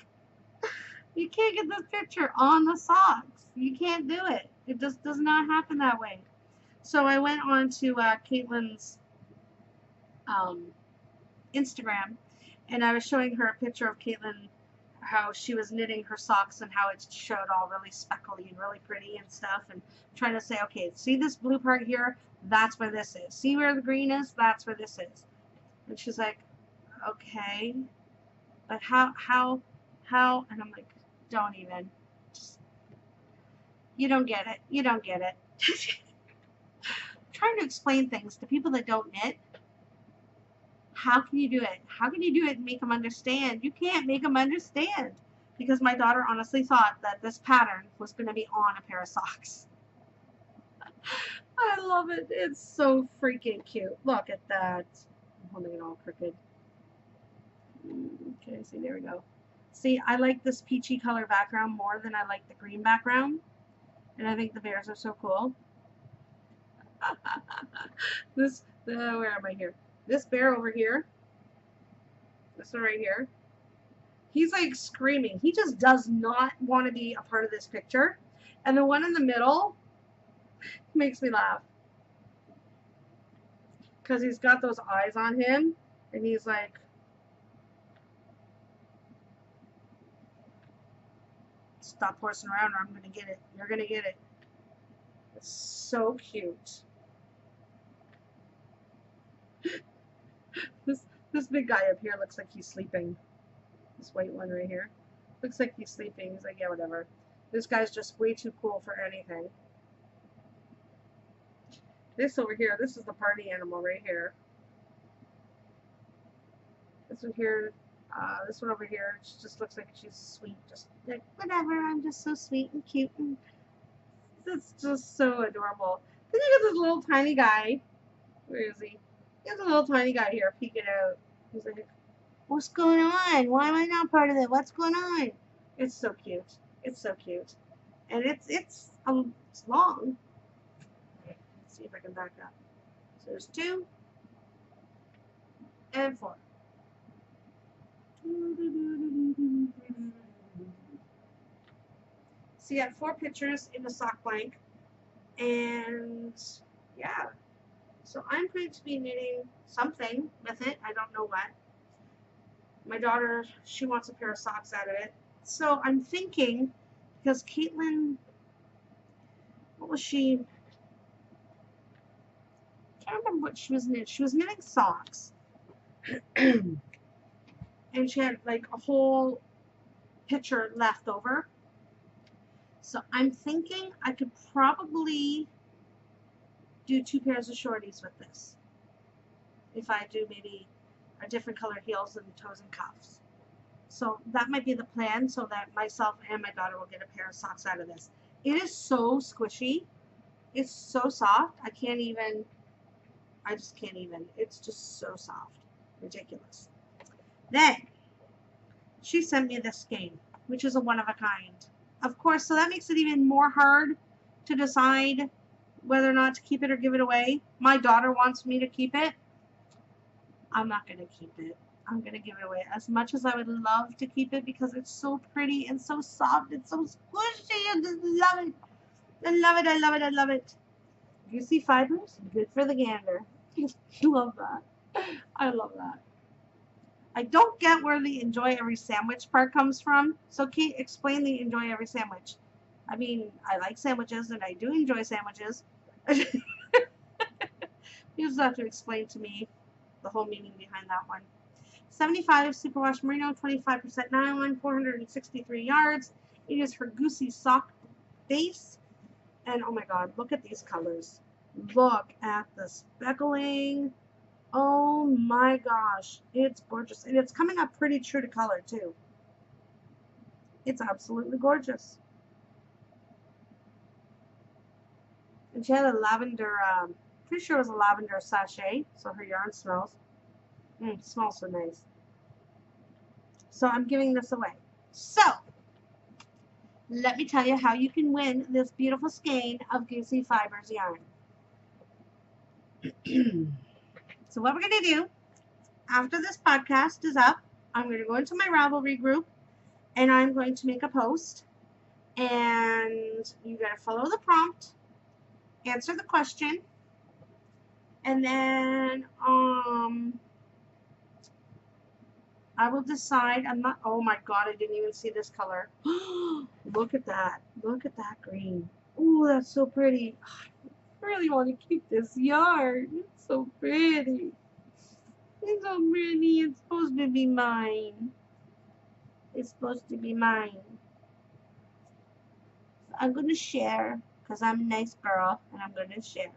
[SPEAKER 1] you can't get this picture on the socks. You can't do it. It just does not happen that way. So I went on to Caitlin's Instagram, and I was showing her a picture of Caitlin, how she was knitting her socks and how it showed all really speckly and really pretty and stuff, and trying to say, okay, see this blue part here? That's where this is. See where the green is? That's where this is. And she's like, okay, but how? And I'm like, don't even. Just, you don't get it. You don't get it. Trying to explain things to people that don't knit. How can you do it? How can you do it and make them understand? You can't make them understand. Because my daughter honestly thought that this pattern was going to be on a pair of socks. I love it. It's so freaking cute. Look at that. I'm holding it all crooked. Okay, see, there we go. See, I like this peachy color background more than I like the green background. And I think the bears are so cool. Where am I here? This bear over here, this one right here, he's like screaming. He just does not want to be a part of this picture. And the one in the middle makes me laugh. Because he's got those eyes on him. And he's like, stop horsing around or I'm going to get it. You're going to get it. It's so cute. This big guy up here looks like he's sleeping. This white one right here. Looks like he's sleeping. He's like, yeah, whatever. This guy's just way too cool for anything. This over here, this is the party animal right here. This one here, this one over here, she just looks like she's sweet. Just like, whatever, I'm just so sweet and cute. And it's just so adorable. Then you got this little tiny guy. Where is he? There's a little tiny guy here peeking out. He's like, what's going on? Why am I not part of it? What's going on? It's so cute. It's so cute. And it's long. Let's see if I can back up. So there's 2 and 4. So you got 4 pictures in the sock blank. And yeah. So I'm going to be knitting something with it. I don't know what. My daughter, she wants a pair of socks out of it. So I'm thinking, because Caitlin, what was she? I can't remember what she was knitting. She was knitting socks. And she had like a whole picture left over. So I'm thinking I could probably do 2 pairs of shorties with this. If I do maybe a different color heels and toes and cuffs. So that might be the plan so that myself and my daughter will get a pair of socks out of this. It is so squishy. It's so soft. I just can't even. It's just so soft. Ridiculous. Then, she sent me this skein, which is a one of a kind. Of course, so that makes it even more hard to decide whether or not to keep it or give it away. My daughter wants me to keep it. I'm not going to keep it. I'm going to give it away. As much as I would love to keep it because it's so pretty and so soft and so squishy. I just love it. I love it. I love it. I love it. You see fibers? Good for the gander. Love that. I love that. I don't get where the enjoy every sandwich part comes from. So Kate, explain the enjoy every sandwich. I mean, I like sandwiches and I do enjoy sandwiches. You just have to explain to me the whole meaning behind that one. 75 superwash merino, 25% nylon, 463 yards. It is her goosey sock base. And oh my god, look at these colors. Look at the speckling. Oh my gosh, it's gorgeous. And it's coming up pretty true to color too. It's absolutely gorgeous. And she had a lavender, pretty sure it was a lavender sachet, so her yarn smells. Smells so nice. So I'm giving this away. So, let me tell you how you can win this beautiful skein of Goosey Fibers yarn. So what we're going to do, after this podcast is up, I'm going to go into my Ravelry group, and I'm going to make a post, and you got to follow the prompt, answer the question, and then I will decide. I'm not. Oh my god! I didn't even see this color. Look at that! Look at that green. Oh, that's so pretty. I really want to keep this yard. It's so pretty. It's so pretty. It's supposed to be mine. It's supposed to be mine. So I'm gonna share because I'm a nice girl and I'm gonna share.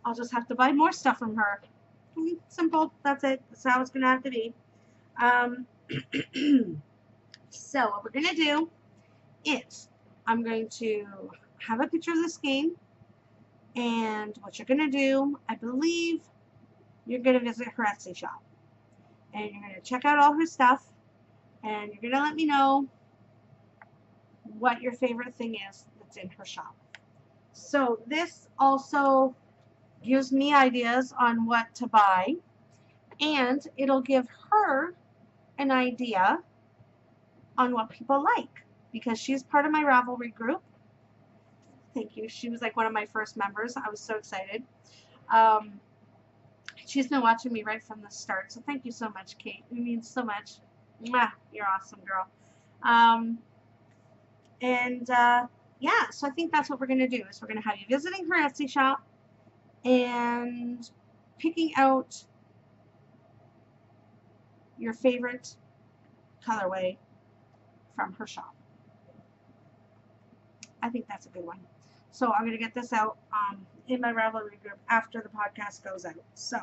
[SPEAKER 1] I'll just have to buy more stuff from her. Simple. That's it. That's how it's gonna have to be. Um, so what we're gonna do is I'm going to have a picture of this game, and what you're gonna do, I believe, you're gonna visit her Etsy shop, and you're gonna check out all her stuff, and you're gonna let me know what your favorite thing is that's in her shop. So this also gives me ideas on what to buy, and it'll give her an idea on what people like, because she's part of my Ravelry group. Thank you. She was like one of my first members. I was so excited. She's been watching me right from the start, so thank you so much, Kate. It means so much. Mwah, you're awesome, girl. Yeah, so I think that's what we're going to do, is we're going to have you visiting her Etsy shop and picking out your favorite colorway from her shop. I think that's a good one. So I'm going to get this out in my Ravelry group after the podcast goes out. So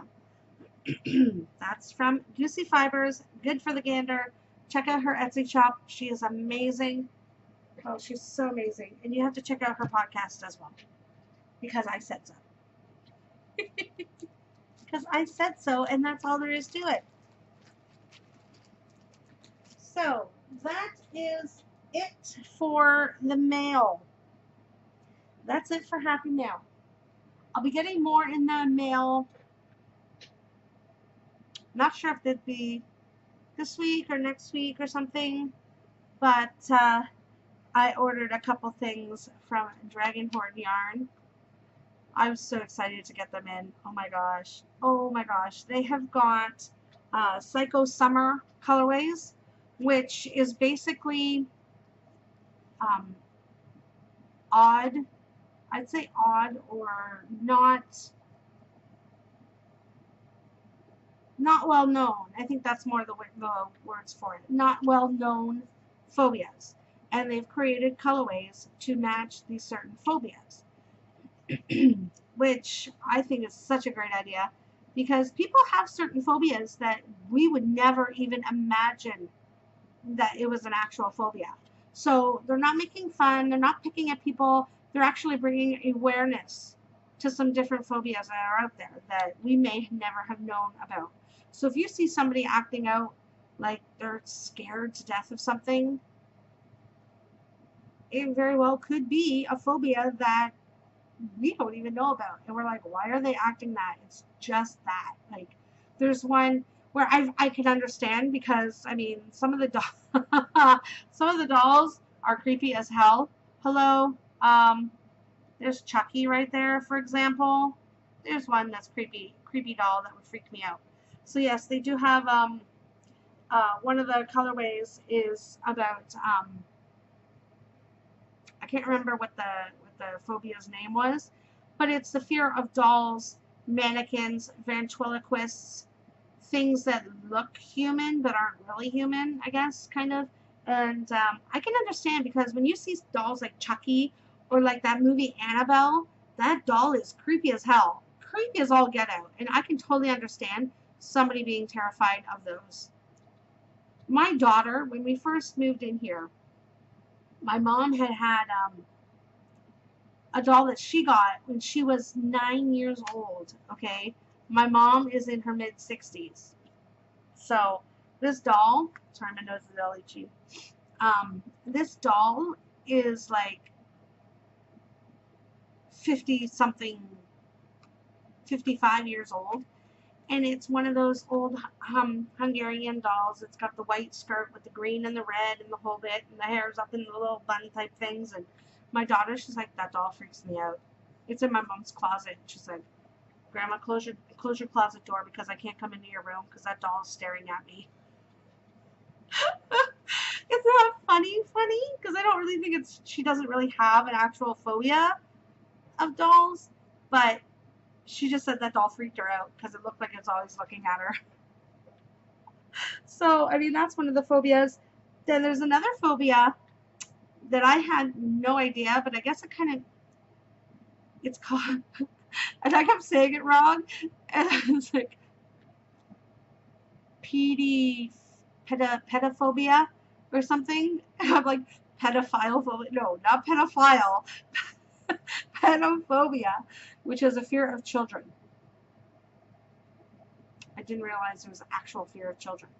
[SPEAKER 1] that's from Goosey Fibers. Good for the gander. Check out her Etsy shop. She is amazing. Oh, she's so amazing. And you have to check out her podcast as well, because I said so. Because I said so, and that's all there is to it. So that is it for the mail. That's it for Happy Mail. I'll be getting more in the mail. Not sure if it'd be this week or next week or something, but I ordered a couple things from Dragon Horde Yarn. I was so excited to get them in. Oh my gosh. Oh my gosh. They have got Psycho Summer colorways, which is basically odd. I'd say odd, or not well known. I think that's more the words for it. Not well known phobias. And they've created colorways to match these certain phobias, which I think is such a great idea, because people have certain phobias that we would never even imagine that it was an actual phobia. So they're not making fun, they're not picking at people, they're actually bringing awareness to some different phobias that are out there that we may never have known about. So if you see somebody acting out like they're scared to death of something, it very well could be a phobia that we don't even know about. And we're like, why are they acting that? It's just that. Like, there's one where I can understand, because, I mean, some of the dolls are creepy as hell. Hello? There's Chucky right there, for example. There's one that's creepy doll that would freak me out. So yes, they do have, one of the colorways is about, I can't remember what the phobia's name was, but it's the fear of dolls, mannequins, ventriloquists, things that look human but aren't really human, I guess, kind of. And I can understand, because when you see dolls like Chucky or like that movie Annabelle, that doll is creepy as hell. Creepy as all get out. And I can totally understand somebody being terrified of those. My daughter, when we first moved in here, my mom had a doll that she got when she was 9 years old, okay? My mom is in her mid-60s. So this doll, sorry, my nose is all itchy. This doll is like 50-something, 55 years old. And it's one of those old Hungarian dolls. It's got the white skirt with the green and the red and the whole bit, and the hair's up in the little bun type things. And my daughter, she's like, that doll freaks me out. It's in my mom's closet. She's like, Grandma, close your closet door because I can't come into your room because that doll is staring at me. It's not funny, because I don't really think she doesn't really have an actual phobia of dolls, but she just said that doll freaked her out because it looked like it's always looking at her. So, I mean, that's one of the phobias. Then there's another phobia that I had no idea, but I guess it's called, and I kept saying it wrong, and it's like pedophobia or something. And I'm like, pedophile phobia? No, not pedophile. Pedophobia, which is a fear of children. I didn't realize there was an actual fear of children.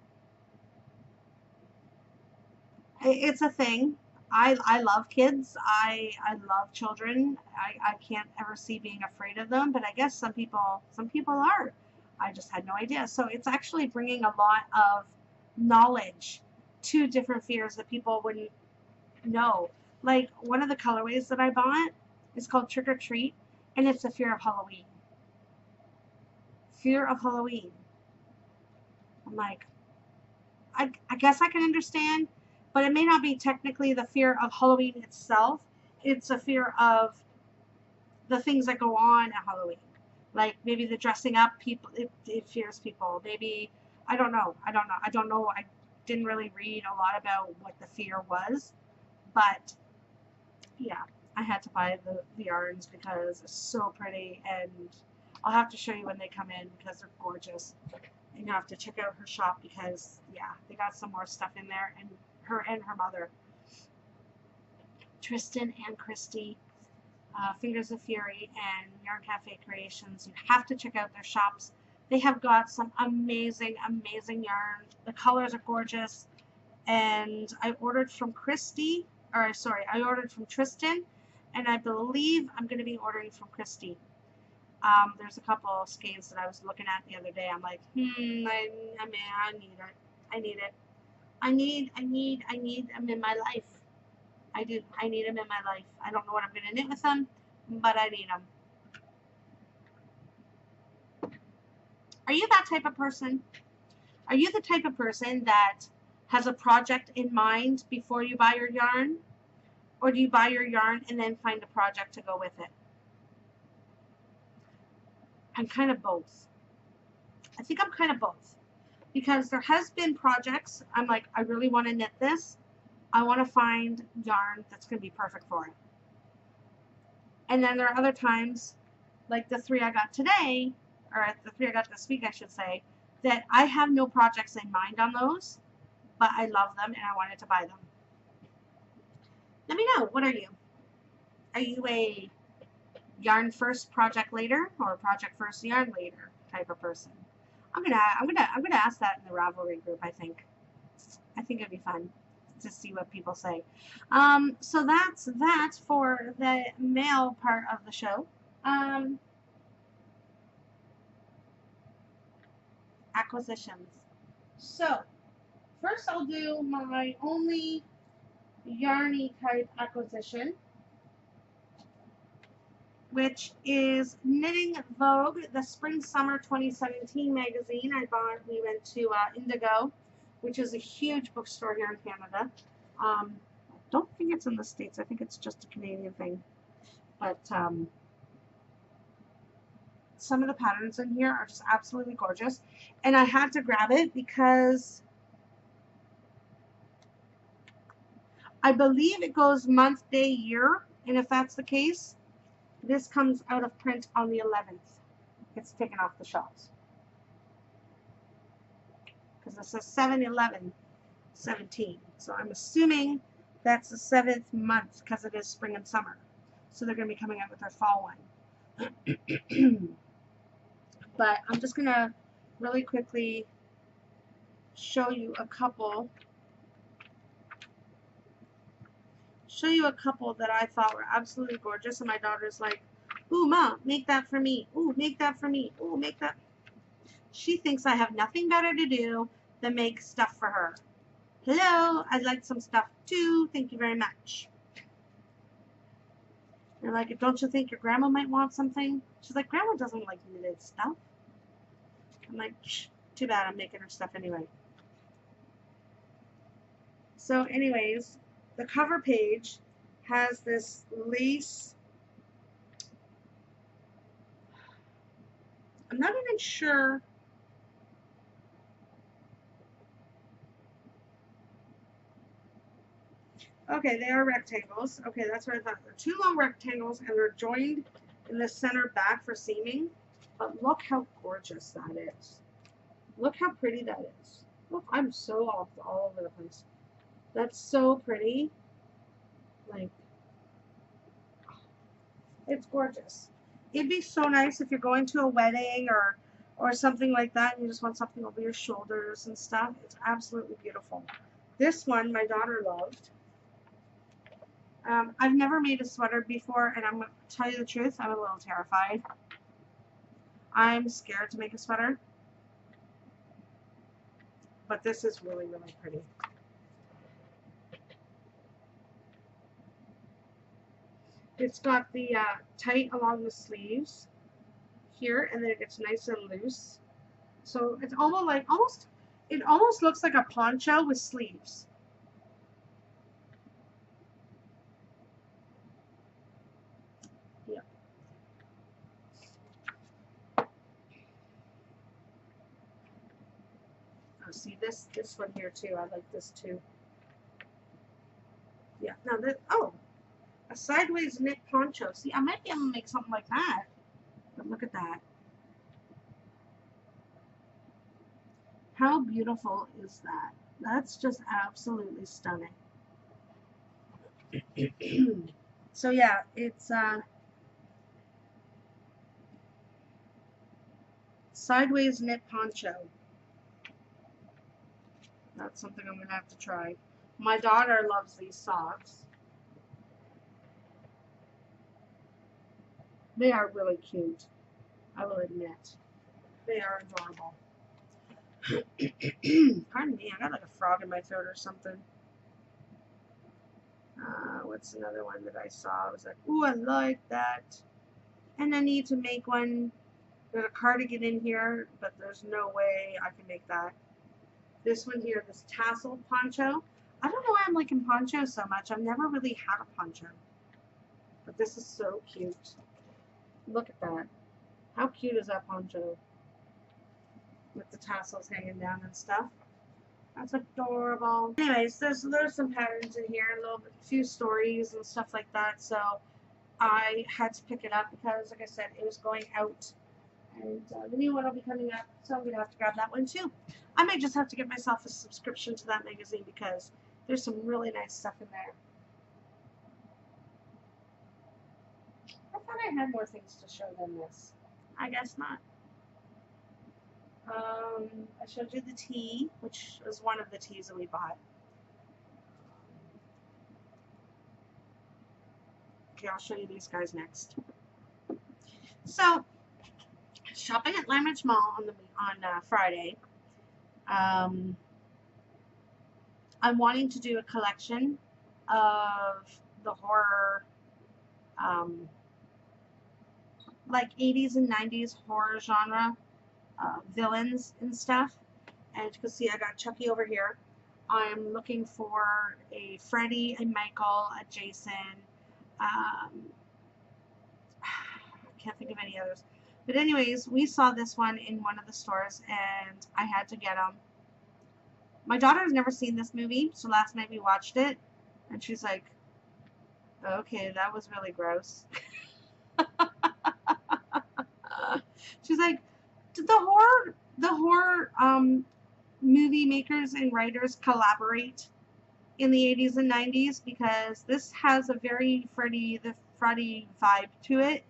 [SPEAKER 1] It's a thing. I love kids. I love children. I can't ever see being afraid of them, but I guess some people are. I just had no idea. So it's actually bringing a lot of knowledge to different fears that people wouldn't know. Like one of the colorways that I bought is called Trick or Treat, and it's a fear of Halloween. Fear of Halloween. I'm like, I guess I can understand, but it may not be technically the fear of Halloween itself. It's a fear of the things that go on at Halloween. Like maybe the dressing up people, it fears people. Maybe, I don't know. I didn't really read a lot about what the fear was, but yeah, I had to buy the yarns because it's so pretty, and I'll have to show you when they come in because they're gorgeous. And you have to check out her shop because, yeah, they got some more stuff in there, and her mother, Tristan and Christy, Fingers of Fury and Yarn Cafe Creations. You have to check out their shops. They have got some amazing, amazing yarn. The colors are gorgeous. And I ordered from I ordered from Tristan, and I believe I'm going to be ordering from Christy. There's a couple of skeins that I was looking at the other day. I'm like, I need it. I need them in my life. I do. I need them in my life. I don't know what I'm going to knit with them, but I need them. Are you that type of person? Are you the type of person that has a project in mind before you buy your yarn? Or do you buy your yarn and then find a project to go with it? I'm kind of both. I think I'm kind of both. Because there has been projects, I'm like, I really want to knit this. I want to find yarn that's going to be perfect for it. And then there are other times, like the 3 I got today, or the 3 I got this week, I should say, that I have no projects in mind on those, but I love them and I wanted to buy them. Let me know, what are you? Are you a yarn first, project later, or project first, yarn later type of person? I'm gonna ask that in the Ravelry group. I think it'd be fun to see what people say. So that's that for the mail part of the show. Acquisitions. So first I'll do my only yarny type acquisition, which is Knitting Vogue, the Spring Summer 2017 magazine. We went to Indigo, which is a huge bookstore here in Canada. I don't think it's in the States. I think it's just a Canadian thing. But some of the patterns in here are just absolutely gorgeous. And I had to grab it because I believe it goes month, day, year. And if that's the case, this comes out of print on the 11th. It's taken off the shelves. Because it says 7/11/17. So I'm assuming that's the 7th month because it is spring and summer. So they're going to be coming out with their fall one. But I'm just going to really quickly show you a couple. That I thought were absolutely gorgeous, and my daughter's like, ooh, Mom, make that for me. Ooh, make that for me. Ooh, make that. She thinks I have nothing better to do than make stuff for her. Hello, I'd like some stuff too. Thank you very much. They're like, don't you think your grandma might want something? She's like, grandma doesn't like knitted stuff. I'm like, too bad, I'm making her stuff anyway. So anyways, the cover page has this lace. I'm not even sure. Okay, they are rectangles. Okay, that's what I thought. They're two long rectangles and they're joined in the center back for seaming. But look how gorgeous that is. Look how pretty that is. Look, I'm so all over the place. That's so pretty. Like, it's gorgeous. It'd be so nice if you're going to a wedding or something like that and you just want something over your shoulders and stuff. It's absolutely beautiful. This one my daughter loved. I've never made a sweater before, and I'm going to tell you the truth, I'm a little terrified. I'm scared to make a sweater. But this is really, really pretty. It's got the tight along the sleeves here, and then it gets nice and loose. So it's almost like, it almost looks like a poncho with sleeves. Yeah. Oh, see this one here too. I like this too. Yeah. Now this, oh, a sideways knit poncho. See, I might be able to make something like that. But look at that. How beautiful is that? That's just absolutely stunning. So yeah, it's sideways knit poncho. That's something I'm gonna have to try. My daughter loves these socks. They are really cute, I will admit. They are adorable. Pardon me, I got like a frog in my throat or something. What's another one that I saw? I was like, ooh, I like that. And I need to make one. There's a cardigan in here, but there's no way I can make that. This one here, this tassel poncho. I don't know why I'm liking ponchos so much. I've never really had a poncho. But this is so cute. Look at that. How cute is that poncho? With the tassels hanging down and stuff. That's adorable. Anyways, there's some patterns in here, a few stories and stuff like that. So I had to pick it up because, like I said, it was going out. And the new one will be coming up, so I'm going to have to grab that one too. I may just have to get myself a subscription to that magazine because there's some really nice stuff in there. I thought I had more things to show than this. I guess not. I showed you the tea, which was one of the teas that we bought. Okay, I'll show you these guys next. So, shopping at Lamridge Mall on Friday. I'm wanting to do a collection of the horror, like 80s and 90s horror genre villains and stuff. And you can see I got Chucky over here. I'm looking for a Freddy, a Michael, a Jason. I can't think of any others. But anyways, we saw this one in one of the stores and I had to get them. My daughter has never seen this movie, so last night we watched it and she's like, okay, that was really gross. She's like, did the horror movie makers and writers collaborate in the 80s and 90s? Because this has a very Freddy vibe to it.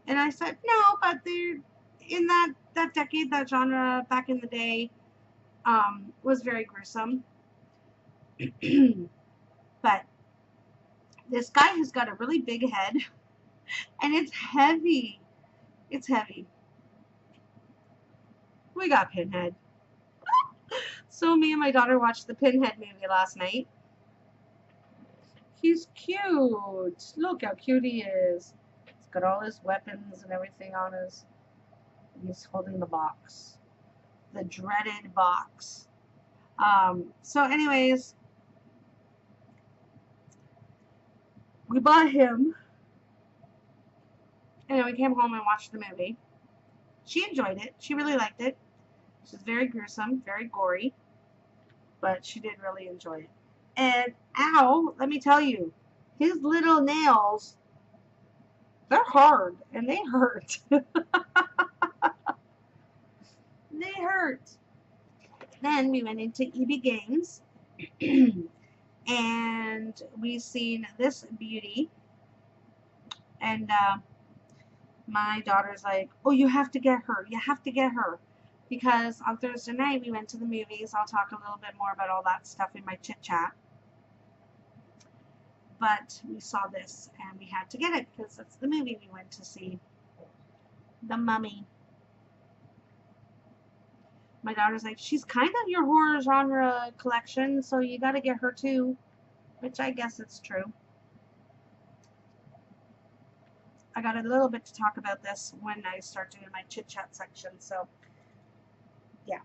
[SPEAKER 1] And I said, no, but they're in that decade, that genre back in the day was very gruesome. But this guy has got a really big head and it's heavy. It's heavy. We got Pinhead. So me and my daughter watched the Pinhead movie last night. He's cute. Look how cute he is. He's got all his weapons and everything on his. He's holding the box. The dreaded box. So anyways, we bought him. And then we came home and watched the movie. She enjoyed it. She really liked it. It was very gruesome, very gory. But she did really enjoy it. And ow, let me tell you, his little nails, they're hard and they hurt. They hurt. Then we went into EB Games and we seen this beauty. And my daughter's like, oh, you have to get her. You have to get her. Because on Thursday night we went to the movies. I'll talk a little bit more about all that stuff in my chit chat. But we saw this and we had to get it because it's the movie we went to see. The Mummy. My daughter's like, she's kind of your horror genre collection, so you gotta get her too. Which I guess it's true. I got a little bit to talk about this when I start doing my chit chat section, so yeah.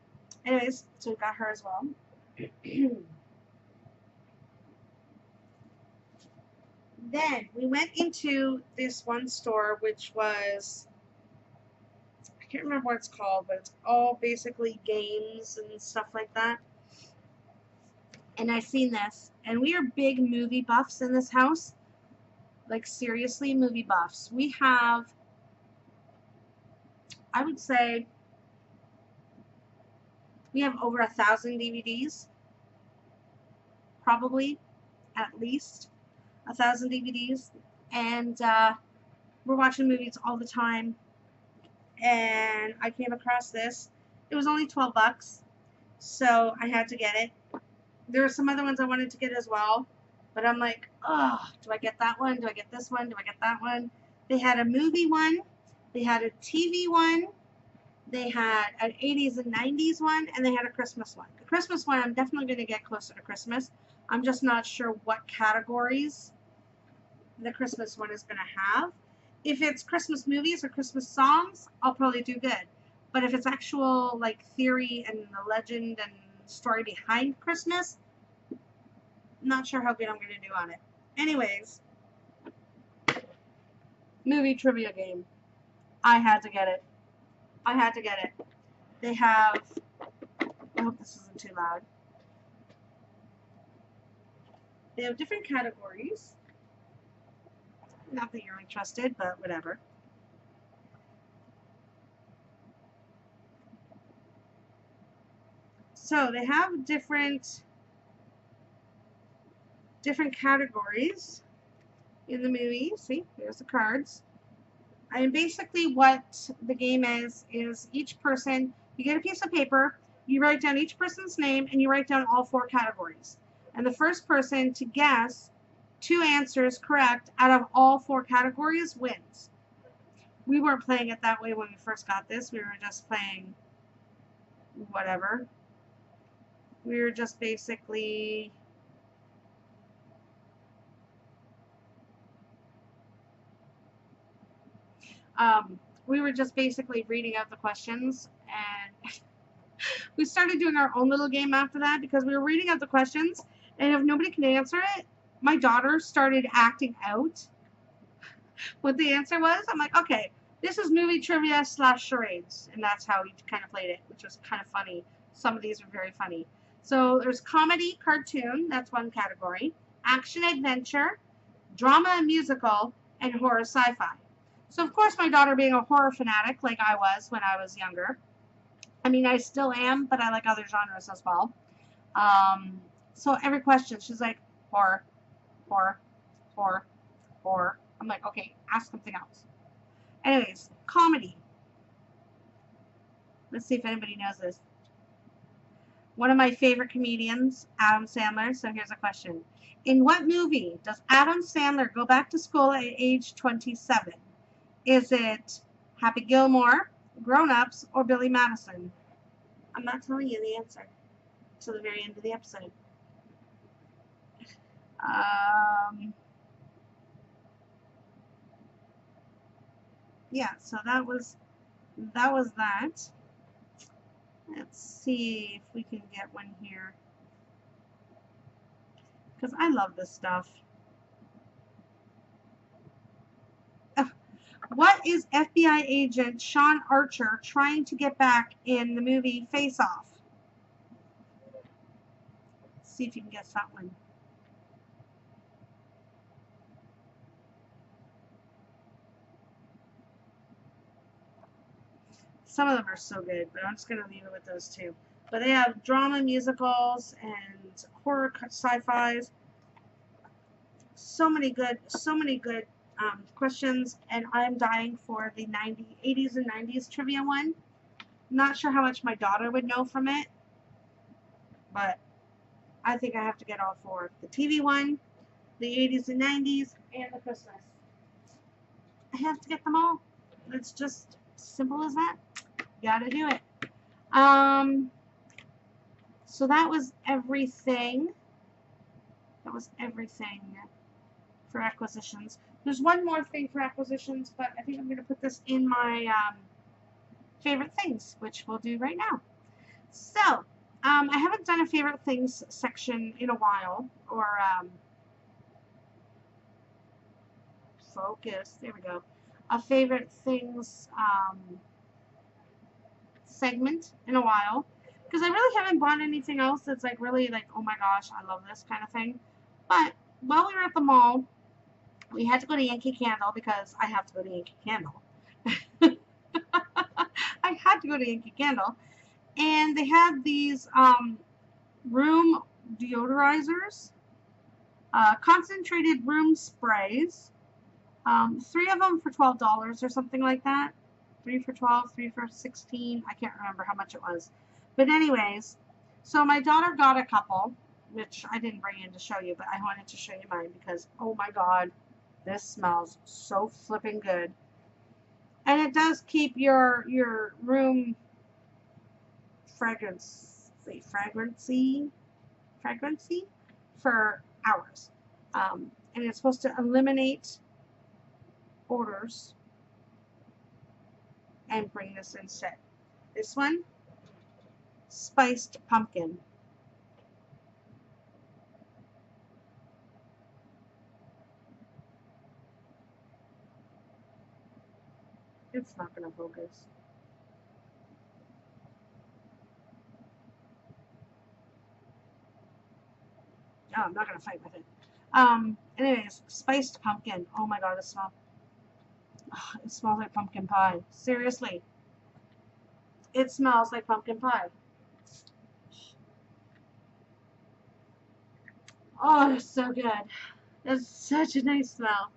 [SPEAKER 1] Anyways, so we got her as well. Then we went into this one store, which was, I can't remember what it's called, but it's all basically games and stuff like that. And I seen this, and we are big movie buffs in this house. Like, seriously, movie buffs. We have, I would say, we have over 1,000 DVDs. Probably, at least 1,000 DVDs. And we're watching movies all the time. And I came across this. It was only 12 bucks. So I had to get it. There are some other ones I wanted to get as well. But I'm like, oh, do I get that one? Do I get this one? Do I get that one? They had a movie one. They had a TV one. They had an 80s and 90s one. And they had a Christmas one. The Christmas one, I'm definitely going to get closer to Christmas. I'm just not sure what categories the Christmas one is going to have. If it's Christmas movies or Christmas songs, I'll probably do good. But if it's actual, like, theory and the legend and story behind Christmas, not sure how good I'm going to do on it. Anyways, movie trivia game. I had to get it. I had to get it. They have, I hope this isn't too loud. They have different categories. Not that you're interested, but whatever. So they have different categories in the movie. See, there's the cards. And basically what the game is each person, you get a piece of paper, you write down each person's name, and you write down all 4 categories. And the first person to guess 2 answers correct out of all 4 categories wins. We weren't playing it that way when we first got this. We were just playing whatever. We were just basically reading out the questions, and we started doing our own little game after that because we were reading out the questions, and if nobody can answer it, my daughter started acting out what the answer was. I'm like, okay, this is movie trivia / charades, and that's how we kind of played it, which was kind of funny. Some of these were very funny. So there's comedy, cartoon, that's one category, action adventure, drama and musical, and horror sci-fi. So of course my daughter, being a horror fanatic like I was when I was younger, I mean I still am, but I like other genres as well. So every question she's like, horror, horror, horror, horror. I'm like, okay, ask something else. Anyways, comedy. Let's see if anybody knows this. One of my favorite comedians, Adam Sandler. So here's a question. In what movie does Adam Sandler go back to school at age 27? Is it Happy Gilmore, Grown Ups, or Billy Madison? I'm not telling you the answer till the very end of the episode. Yeah, so that was that. Let's see if we can get one here, because I love this stuff. What is FBI agent Sean Archer trying to get back in the movie Face Off? See if you can guess that one. Some of them are so good, but I'm just going to leave it with those two. But they have drama, musicals, and horror sci-fis. So many good questions, and I'm dying for the 80s and 90s trivia one. Not sure how much my daughter would know from it, but I think I have to get all four. The TV one, the 80s and 90s, and the Christmas. I have to get them all. It's just simple as that. Gotta do it. So that was everything. That was everything for acquisitions. There's one more thing for acquisitions, but I think I'm going to put this in my favorite things, which we'll do right now. So, I haven't done a favorite things section in a while, or focus, there we go, a favorite things segment in a while, because I really haven't bought anything else that's like really like, oh my gosh, I love this kind of thing. But while we were at the mall, we had to go to Yankee Candle because I have to go to Yankee Candle. I had to go to Yankee Candle, and they had these room deodorizers, concentrated room sprays, 3 of them for $12 or something like that. 3 for 12, 3 for 16. I can't remember how much it was. But anyways, so my daughter got a couple, which I didn't bring in to show you, but I wanted to show you mine because, oh my god, this smells so flipping good. And it does keep your room fragrancy for hours. And it's supposed to eliminate odors and bring this instead. This one, spiced pumpkin. It's not going to focus. Oh, I'm not going to fight with it. Anyways, spiced pumpkin. Oh my god, it smells. Oh, it smells like pumpkin pie. Seriously. It smells like pumpkin pie. Oh, it's so good. It's such a nice smell.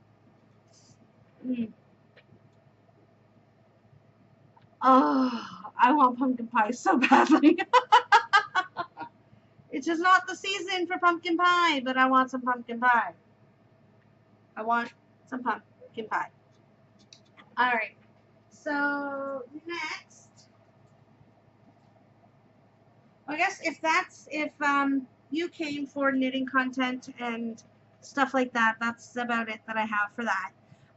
[SPEAKER 1] Oh, I want pumpkin pie so badly. It's just not the season for pumpkin pie, but I want some pumpkin pie. I want some pumpkin pie. Alright, so next, I guess if you came for knitting content and stuff like that, that's about it that I have for that.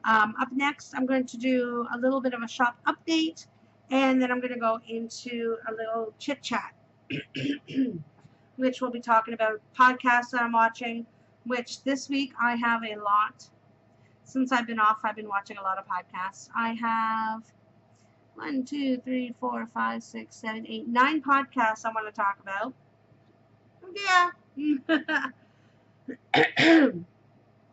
[SPEAKER 1] Up next, I'm going to do a little bit of a shop update, and then I'm going to go into a little chit chat, which we'll be talking about podcasts that I'm watching, which this week I have a lot. Since I've been off, I've been watching a lot of podcasts. I have 1, 2, 3, 4, 5, 6, 7, 8, 9 podcasts I want to talk about. Yeah.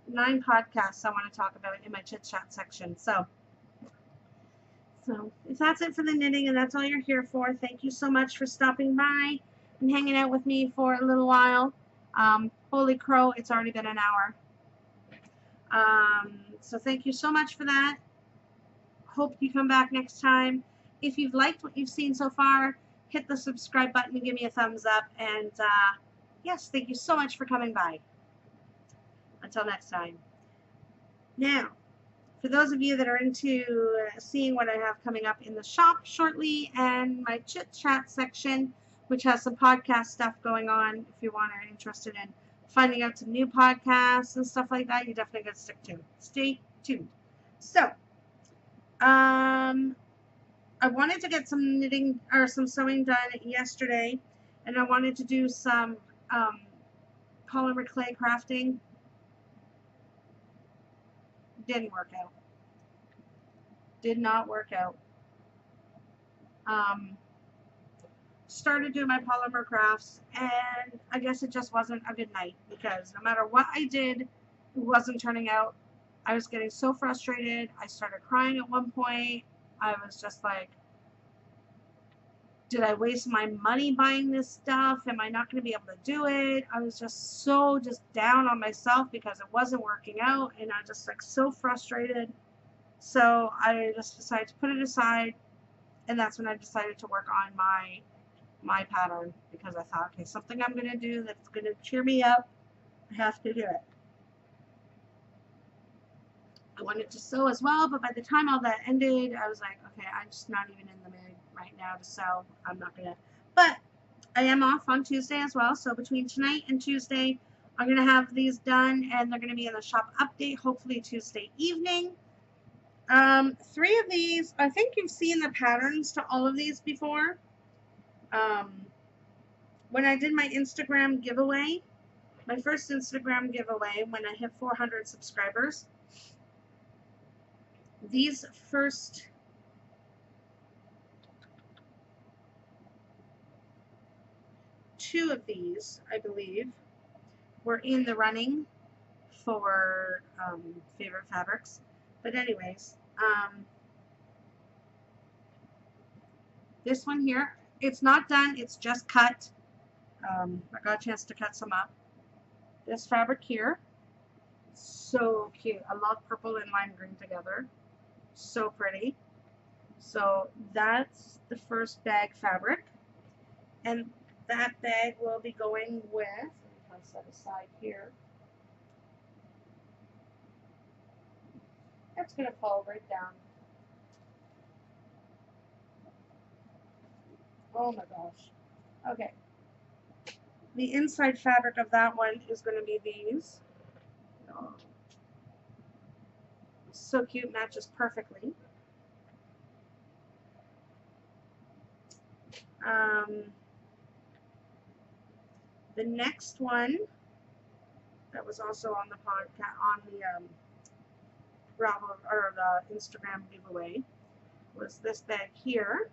[SPEAKER 1] 9 podcasts I want to talk about in my chit chat section. So if that's it for the knitting and that's all you're here for, thank you so much for stopping by and hanging out with me for a little while. Holy crow, it's already been an hour. So thank you so much for that. Hope you come back next time. If you've liked what you've seen so far, hit the subscribe button and give me a thumbs up. And yes, thank you so much for coming by. Until next time. Now, for those of you that are into seeing what I have coming up in the shop shortly and my chit chat section, which has some podcast stuff going on if you are interested in finding out some new podcasts and stuff like that. You definitely got to stay tuned. So, I wanted to get some knitting or some sewing done yesterday, and I wanted to do some polymer clay crafting. Didn't work out. Did not work out. Started doing my polymer crafts, and I guess it just wasn't a good night, because no matter what I did, it wasn't turning out. I was getting so frustrated. I started crying at one point. I was just like, did I waste my money buying this stuff? Am I not going to be able to do it? I was just so down on myself because it wasn't working out, and I just like so frustrated. So I just decided to put it aside, and that's when I decided to work on my pattern, because I thought, okay, something I'm going to do that's going to cheer me up. I have to do it. I wanted to sew as well, but by the time all that ended, I was like, okay, I'm just not even in the mood right now to sew. I'm not going to. But I am off on Tuesday as well, so between tonight and Tuesday, I'm going to have these done, and they're going to be in the shop update, hopefully Tuesday evening. 3 of these, I think you've seen the patterns to all of these before. When I did my Instagram giveaway, my first Instagram giveaway, when I hit 400 subscribers, these first 2 of these, I believe, were in the running for favorite fabrics. But anyways, this one here, it's not done, it's just cut. I got a chance to cut some up. This fabric here, so cute. I love purple and lime green together. So pretty. So that's the first bag fabric, and that bag will be going with, let me toss that aside here. That's going to fall right down. Oh my gosh. Okay. The inside fabric of that one is going to be these. Oh. So cute, matches perfectly. The next one that was also on the podcast, on the Bravo or the Instagram giveaway, was this bag here.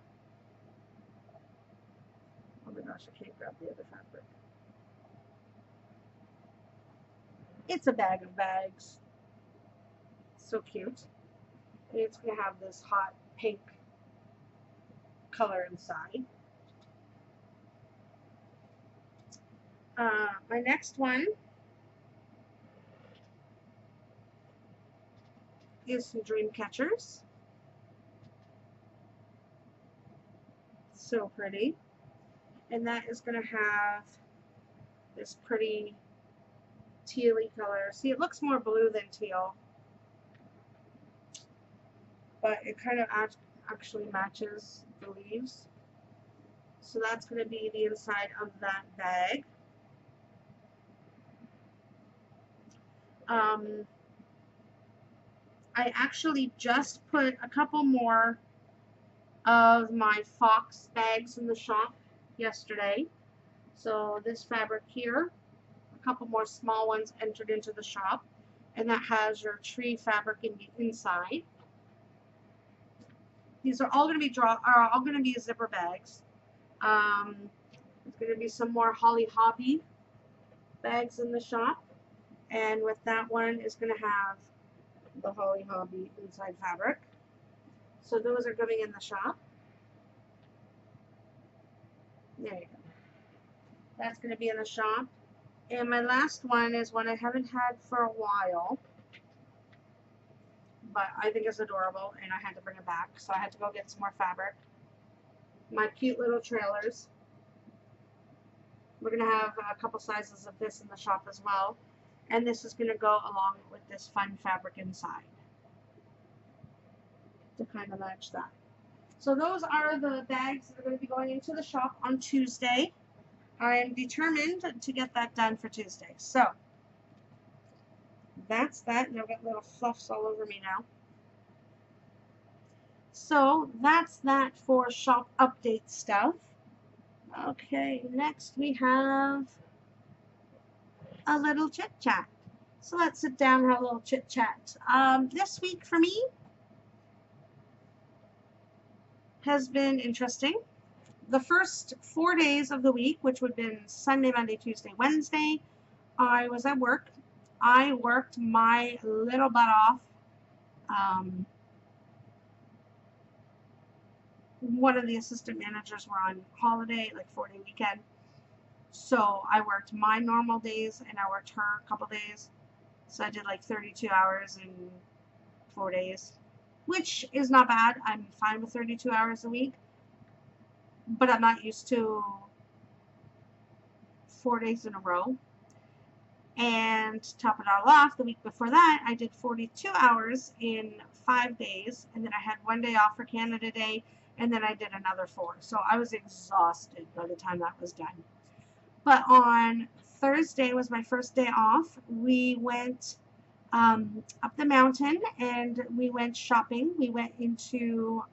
[SPEAKER 1] Oh my gosh, I can't grab the other fabric. It's a bag of bags. So cute. And it's going to have this hot pink color inside. My next one is some dream catchers. So pretty. And that is going to have this pretty tealy color. See, it looks more blue than teal, but it kind of actually matches the leaves. So that's going to be the inside of that bag. I actually just put a couple more of my fox bags in the shop yesterday. So this fabric here, a couple more small ones entered into the shop, and that has your tree fabric in the inside. These are all going to be zipper bags. There's going to be some more Holly Hobby bags in the shop, and with that one is going to have the Holly Hobby inside fabric. So those are going in the shop. There you go. That's going to be in the shop. And my last one is one I haven't had for a while, but I think it's adorable, and I had to bring it back, so I had to go get some more fabric. My cute little trailers. We're going to have a couple sizes of this in the shop as well, and this is going to go along with this fun fabric inside to kind of match that. So those are the bags that are going to be going into the shop on Tuesday. I am determined to get that done for Tuesday. So that's that. And I've got little fluffs all over me now. So that's that for shop update stuff. Okay, next we have a little chit chat. So let's sit down and have a little chit chat. This week for me has been interesting. The first 4 days of the week, which would have been Sunday, Monday, Tuesday, Wednesday, I was at work. I worked my little butt off. One of the assistant managers were on holiday, like 4-day weekend. So I worked my normal days and I worked her a couple days. So I did like 32 hours in 4 days, which is not bad. I'm fine with 32 hours a week, but I'm not used to 4 days in a row. And to top it all off, the week before that, I did 42 hours in 5 days, and then I had 1 day off for Canada Day, and then I did another 4. So I was exhausted by the time that was done. But on Thursday was my first day off. We went up the mountain and we went shopping. We went into,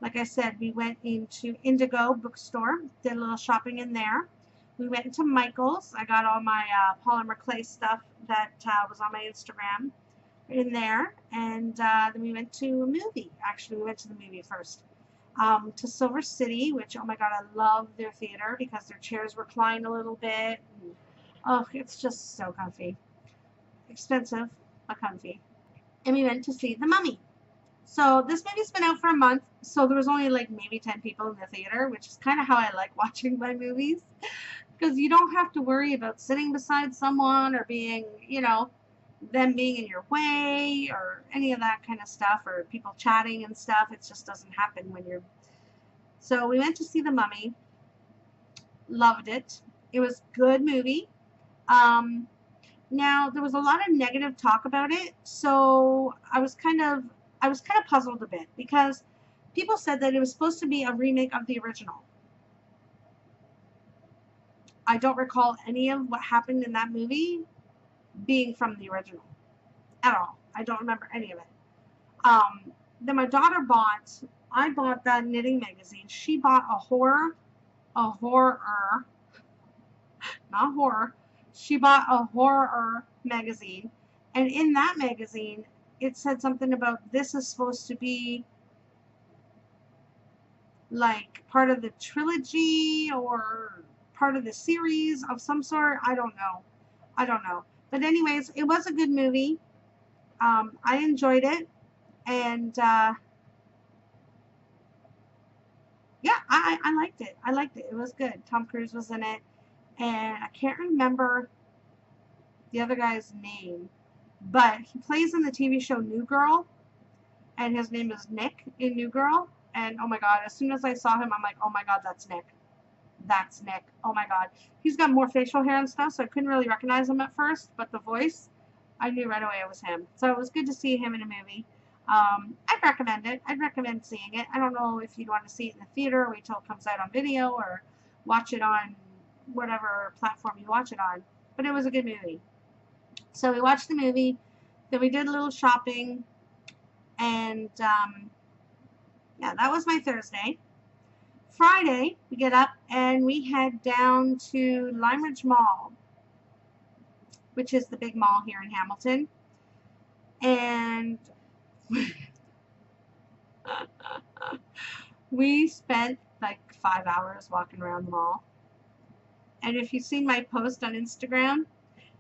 [SPEAKER 1] like I said, we went into Indigo bookstore, did a little shopping in there. We went into Michael's. I got all my polymer clay stuff that was on my Instagram in there. And then we went to a movie. Actually, we went to the movie first. To Silver City, which, oh my God, I love their theater because their chairs recline a little bit. And, oh, it's just so comfy. Expensive, but comfy. And we went to see The Mummy. So this movie's been out for a month, so there was only like maybe 10 people in the theater, which is kind of how I like watching my movies. Because you don't have to worry about sitting beside someone or being, you know, them being in your way or any of that kind of stuff, or people chatting and stuff. It just doesn't happen when you're... So we went to see The Mummy. Loved it. It was a good movie. Now there was a lot of negative talk about it, so I was kind of puzzled a bit because people said that it was supposed to be a remake of the original. I don't recall any of what happened in that movie being from the original at all. I don't remember any of it. Then my daughter I bought that knitting magazine. She bought a horror, not horror. She bought a horror magazine, and in that magazine, it said something about this is supposed to be like part of the trilogy or part of the series of some sort. I don't know. But anyways, it was a good movie. I enjoyed it, and yeah, I liked it. I liked it. It was good. Tom Cruise was in it, and I can't remember the other guy's name, but he plays in the TV show New Girl, and his name is Nick in New Girl. And oh my God, as soon as I saw him, I'm like, oh my God, that's Nick. That's Nick. Oh my God. He's got more facial hair and stuff, so I couldn't really recognize him at first, but the voice, I knew right away it was him. So it was good to see him in a movie. I'd recommend it. I'd recommend seeing it. I don't know if you'd want to see it in the theater, wait till it comes out on video, or watch it on whatever platform you watch it on. But it was a good movie. So we watched the movie, then we did a little shopping, and yeah, that was my Thursday. Friday, we get up and we head down to Lime Ridge Mall, which is the big mall here in Hamilton. And we spent like 5 hours walking around the mall. And if you've seen my post on Instagram,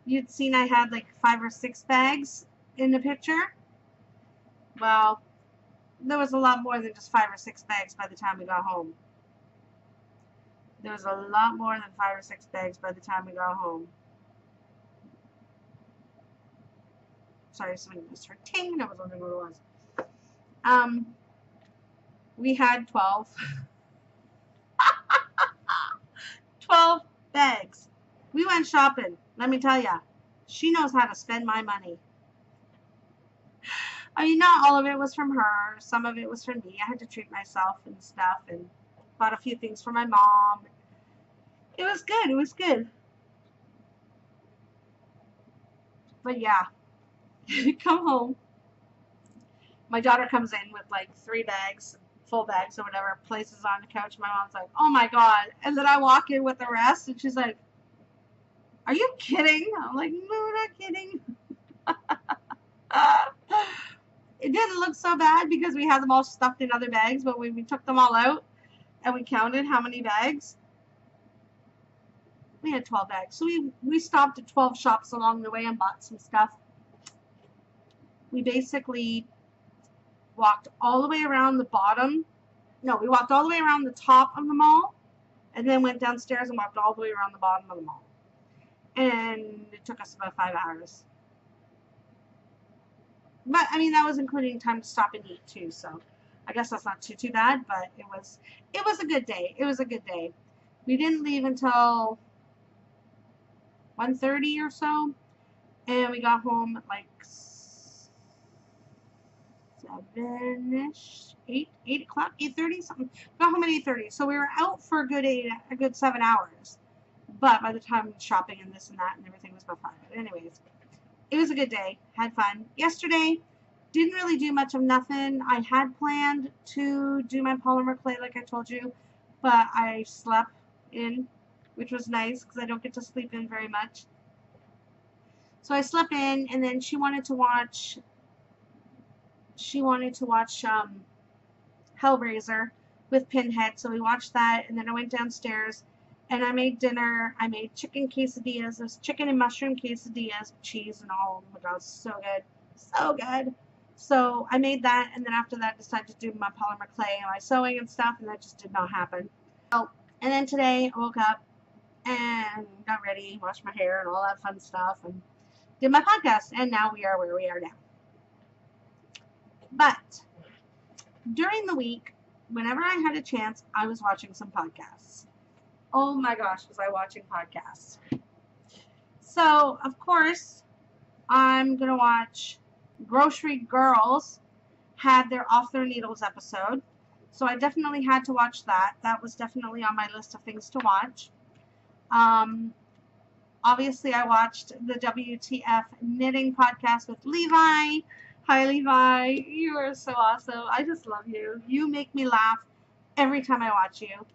[SPEAKER 1] you'd seen I had like 5 or 6 bags in the picture. Well, there was a lot more than just 5 or 6 bags by the time we got home. There was a lot more than 5 or 6 bags by the time we got home. Sorry, somebody just heard ting. I was wondering what it was. We had 12. 12 bags. We went shopping. Let me tell ya, she knows how to spend my money. I mean, not all of it was from her. Some of it was from me. I had to treat myself and stuff, and bought a few things for my mom. It was good. It was good. But yeah, come home. My daughter comes in with like 3 bags, full bags or whatever, places on the couch. My mom's like, oh my God. And then I walk in with the rest and she's like, are you kidding? I'm like, no, not kidding. It didn't look so bad because we had them all stuffed in other bags, but when we took them all out and we counted how many bags, we had 12 bags. So we stopped at 12 shops along the way and bought some stuff. We basically walked all the way around the bottom. No, we walked all the way around the top of the mall and then went downstairs and walked all the way around the bottom of the mall. And it took us about 5 hours. But I mean, that was including time to stop and eat too, so I guess that's not too bad, but it was a good day. It was a good day. We didn't leave until 1:30 or so, and we got home at like 7ish, 8 o'clock, 8:30 something. Got home at 8:30, so we were out for a good 7 hours. But by the time shopping and this and that and everything was about 5. But anyways, it was a good day. Had fun. Yesterday, didn't really do much of nothing. I had planned to do my polymer clay like I told you, but I slept in, which was nice because I don't get to sleep in very much. So I slept in, and then she wanted to watch Hellraiser with Pinhead, so we watched that, and then I went downstairs and I made dinner. I made chicken quesadillas. There's chicken and mushroom quesadillas with cheese and all. Oh my God, so good. So good. So I made that, and then after that I decided to do my polymer clay and my sewing and stuff, and that just did not happen. So, and then today I woke up and got ready, washed my hair and all that fun stuff, and did my podcast, and now we are where we are now. But during the week, whenever I had a chance, I was watching some podcasts. Oh my gosh, was I watching podcasts. So, of course, I'm going to watch Grocery Girls had their Off Their Needles episode. So I definitely had to watch that. That was definitely on my list of things to watch. Obviously, I watched the WTF Knitting podcast with Levi. Hi, Levi. You are so awesome. I just love you. You make me laugh every time I watch you.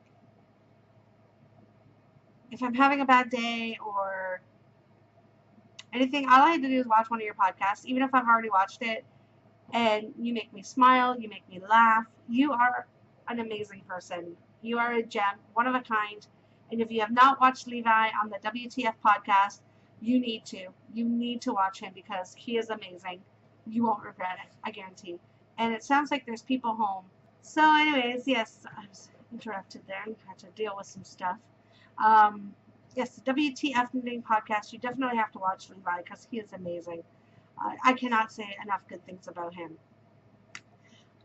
[SPEAKER 1] If I'm having a bad day or anything, all I have to do is watch one of your podcasts, even if I've already watched it, and you make me smile, you make me laugh. You are an amazing person. You are a gem, one of a kind. And if you have not watched Levi on the WTF podcast, you need to. You need to watch him because he is amazing. You won't regret it, I guarantee. And it sounds like there's people home. So anyways, yes, I was interrupted there and had to deal with some stuff. Yes, the WTF Knitting podcast, you definitely have to watch Levi because he is amazing. I cannot say enough good things about him.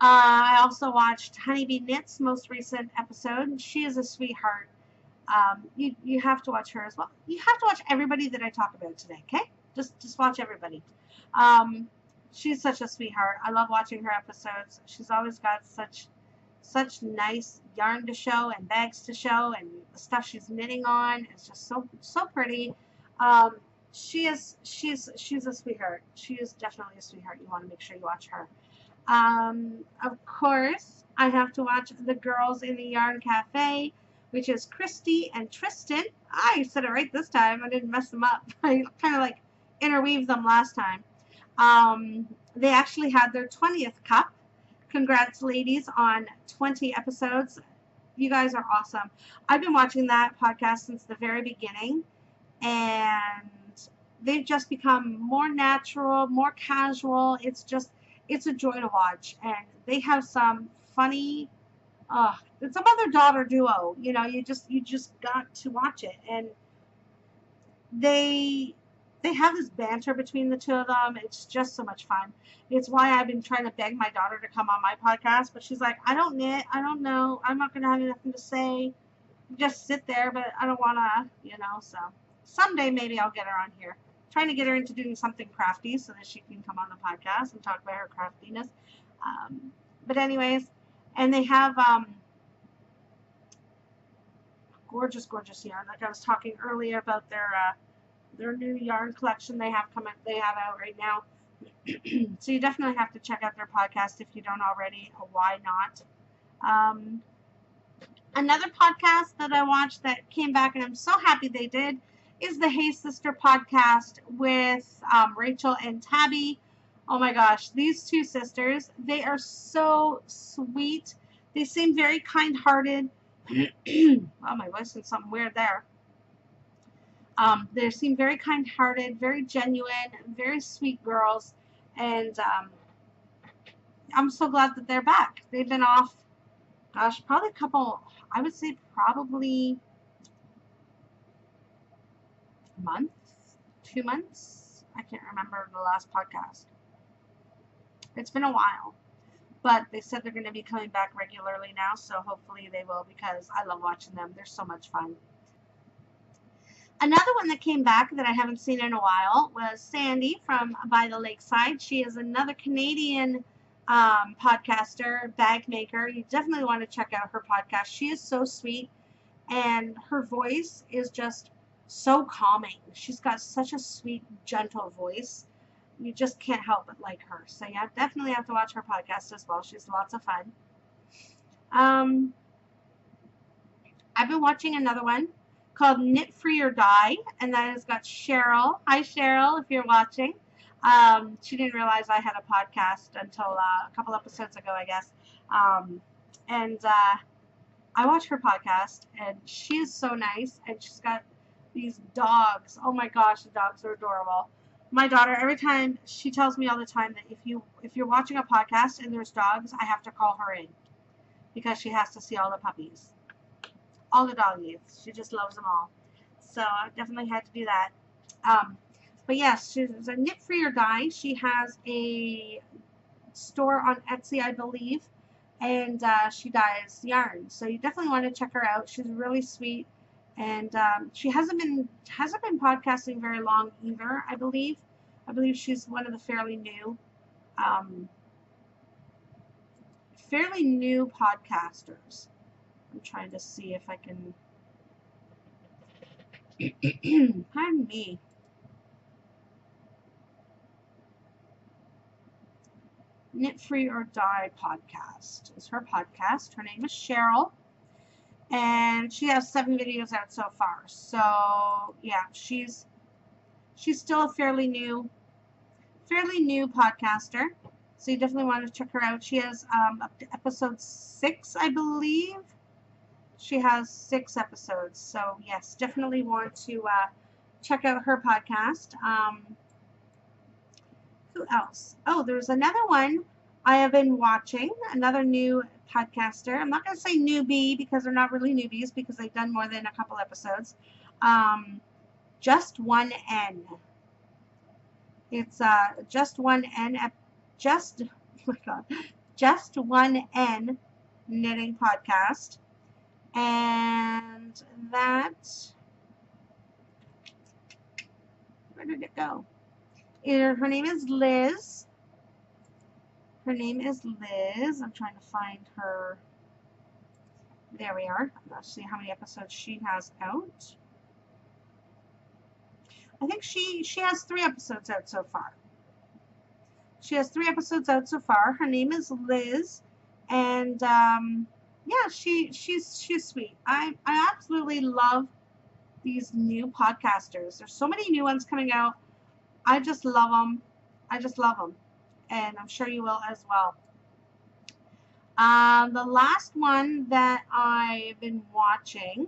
[SPEAKER 1] I also watched Honeybee Knits' most recent episode. She is a sweetheart. You have to watch her as well. You have to watch everybody that I talk about today, okay? Just watch everybody. She's such a sweetheart. I love watching her episodes. She's always got such nice yarn to show and bags to show, and the stuff she's knitting on is just so pretty. She's a sweetheart. She is definitely a sweetheart. You want to make sure you watch her. Of course, I have to watch The Girls in the Yarn Cafe, which is Christy and Tristan. I said it right this time. I didn't mess them up. I kind of like interweaved them last time. They actually had their 20th cup. Congrats, ladies, on 20 episodes. You guys are awesome. I've been watching that podcast since the very beginning, and they've just become more natural, more casual. It's a joy to watch, and they have some funny, it's a mother-daughter duo. You know, you just got to watch it, and they have this banter between the two of them. It's just so much fun. It's why I've been trying to beg my daughter to come on my podcast, but she's like, I don't knit, I don't know, I'm not going to have nothing to say, just sit there, but I don't want to, so someday maybe I'll get her on here. Trying to get her into doing something crafty so that she can come on the podcast and talk about her craftiness. But anyways, and they have gorgeous, gorgeous yarn. Like I was talking earlier about their new yarn collection they have out right now. So you definitely have to check out their podcast if you don't already. Why not? Another podcast that I watched that came back, and I'm so happy they did, is the Hey Sister podcast with Rachel and Tabby. Oh my gosh, these two sisters, they are so sweet. They seem very kind-hearted. Oh, my voice is something weird there. They seem very kind-hearted, very genuine, very sweet girls, and I'm so glad that they're back. They've been off, gosh, probably a couple, I would say probably months, 2 months. I can't remember the last podcast. It's been a while, but they said they're going to be coming back regularly now, so hopefully they will, because I love watching them. They're so much fun. Another one that came back that I haven't seen in a while was Sandy from By the Lakeside. She is another Canadian podcaster, bag maker. You definitely want to check out her podcast. She is so sweet, and her voice is just so calming. She's got such a sweet, gentle voice. You just can't help but like her. So yeah, definitely have to watch her podcast as well. She's lots of fun. I've been watching another one called Knit Free or Die, and that has got Cheryl. Hi Cheryl, if you're watching. She didn't realize I had a podcast until a couple episodes ago, I guess. I watch her podcast, and she is so nice, and she's got these dogs. Oh my gosh, the dogs are adorable. My daughter, every time, she tells me all the time that if you're watching a podcast and there's dogs, I have to call her in, because she has to see all the puppies. All the doggies. She just loves them all. So I definitely had to do that. But yes, she's a Knit Free or Die. She has a store on Etsy, I believe, and she dyes yarn. So you definitely want to check her out. She's really sweet, and she hasn't been podcasting very long either. I believe she's one of the fairly new podcasters. I'm trying to see if I can. Pardon me. Knit Free or Die podcast is her podcast. Her name is Cheryl, and she has 7 videos out so far. So yeah, she's still a fairly new podcaster. So you definitely want to check her out. She has up to episode 6, I believe. She has 6 episodes. So yes, definitely want to check out her podcast. Who else? Oh, there's another one I have been watching, another new podcaster. I'm not going to say newbie, because they're not really newbies, because they've done more than a couple episodes. Just One N. It's Just One N. Oh my God. Just One N knitting podcast. And that, where did it go? Her name is Liz. I'm trying to find her. There we are. Let's see how many episodes she has out. I think she has 3 episodes out so far. Her name is Liz, and yeah, she's sweet. I absolutely love these new podcasters. There's so many new ones coming out. I just love them. And I'm sure you will as well. The last one that I've been watching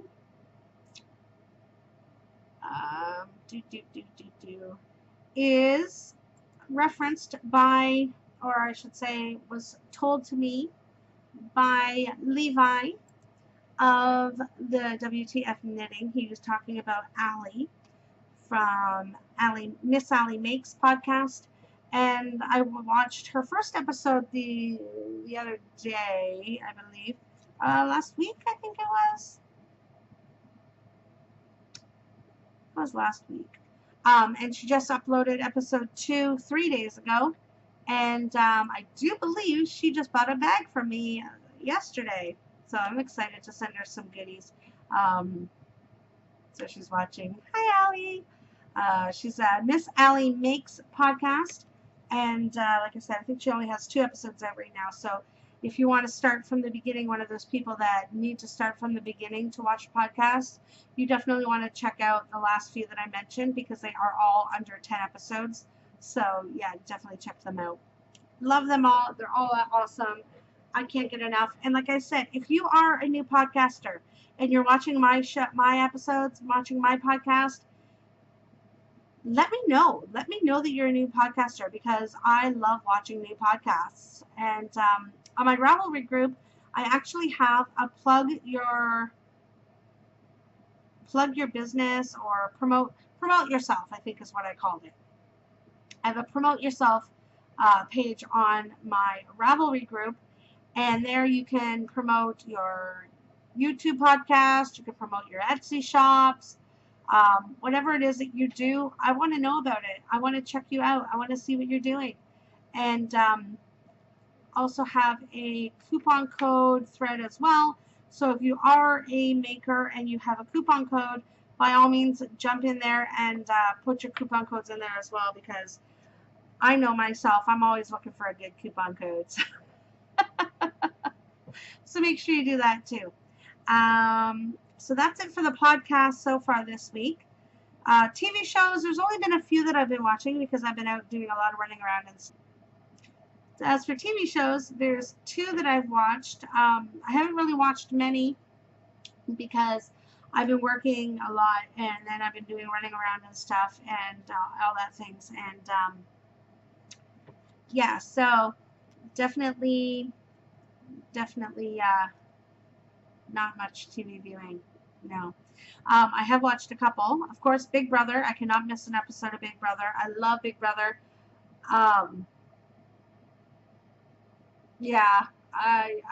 [SPEAKER 1] is referenced by, or I should say, was told to me by Levi of the WTF Knitting. He was talking about Allie from Miss Allie Makes podcast, and I watched her first episode the other day, I believe, last week, I think it was. It was last week. And she just uploaded episode 2 3 days ago, and I do believe she just bought a bag from me yesterday, so I'm excited to send her some goodies. So she's watching. Hi, Allie. She's Miss Allie Makes podcast. And like I said, I think she only has 2 episodes out right now. So if you want to start from the beginning, one of those people that need to start from the beginning to watch podcasts, you definitely want to check out the last few that I mentioned because they are all under 10 episodes. So yeah, definitely check them out. Love them all. They're all awesome. I can't get enough. And like I said, if you are a new podcaster and you're watching my episodes, watching my podcast, let me know. Let me know that you're a new podcaster because I love watching new podcasts. And on my Ravelry group, I actually have a plug your business or promote yourself, I think is what I called it. I have a promote yourself page on my Ravelry group, and there you can promote your YouTube podcast, you can promote your Etsy shops, whatever it is that you do. I want to know about it. I want to check you out. I want to see what you're doing. And also have a coupon code thread as well. So if you are a maker and you have a coupon code, by all means jump in there and put your coupon codes in there as well, because I know myself, I'm always looking for a good coupon code. So make sure you do that too. So that's it for the podcast so far this week. TV shows, there's only been a few that I've been watching because I've been out doing a lot of running around and stuff. As for TV shows, there's 2 that I've watched. I haven't really watched many because I've been working a lot, and then I've been doing running around and stuff and all that things. And yeah, so definitely not much TV viewing. No. I have watched a couple. Of course, Big Brother. I cannot miss an episode of Big Brother. I love Big Brother. Yeah, I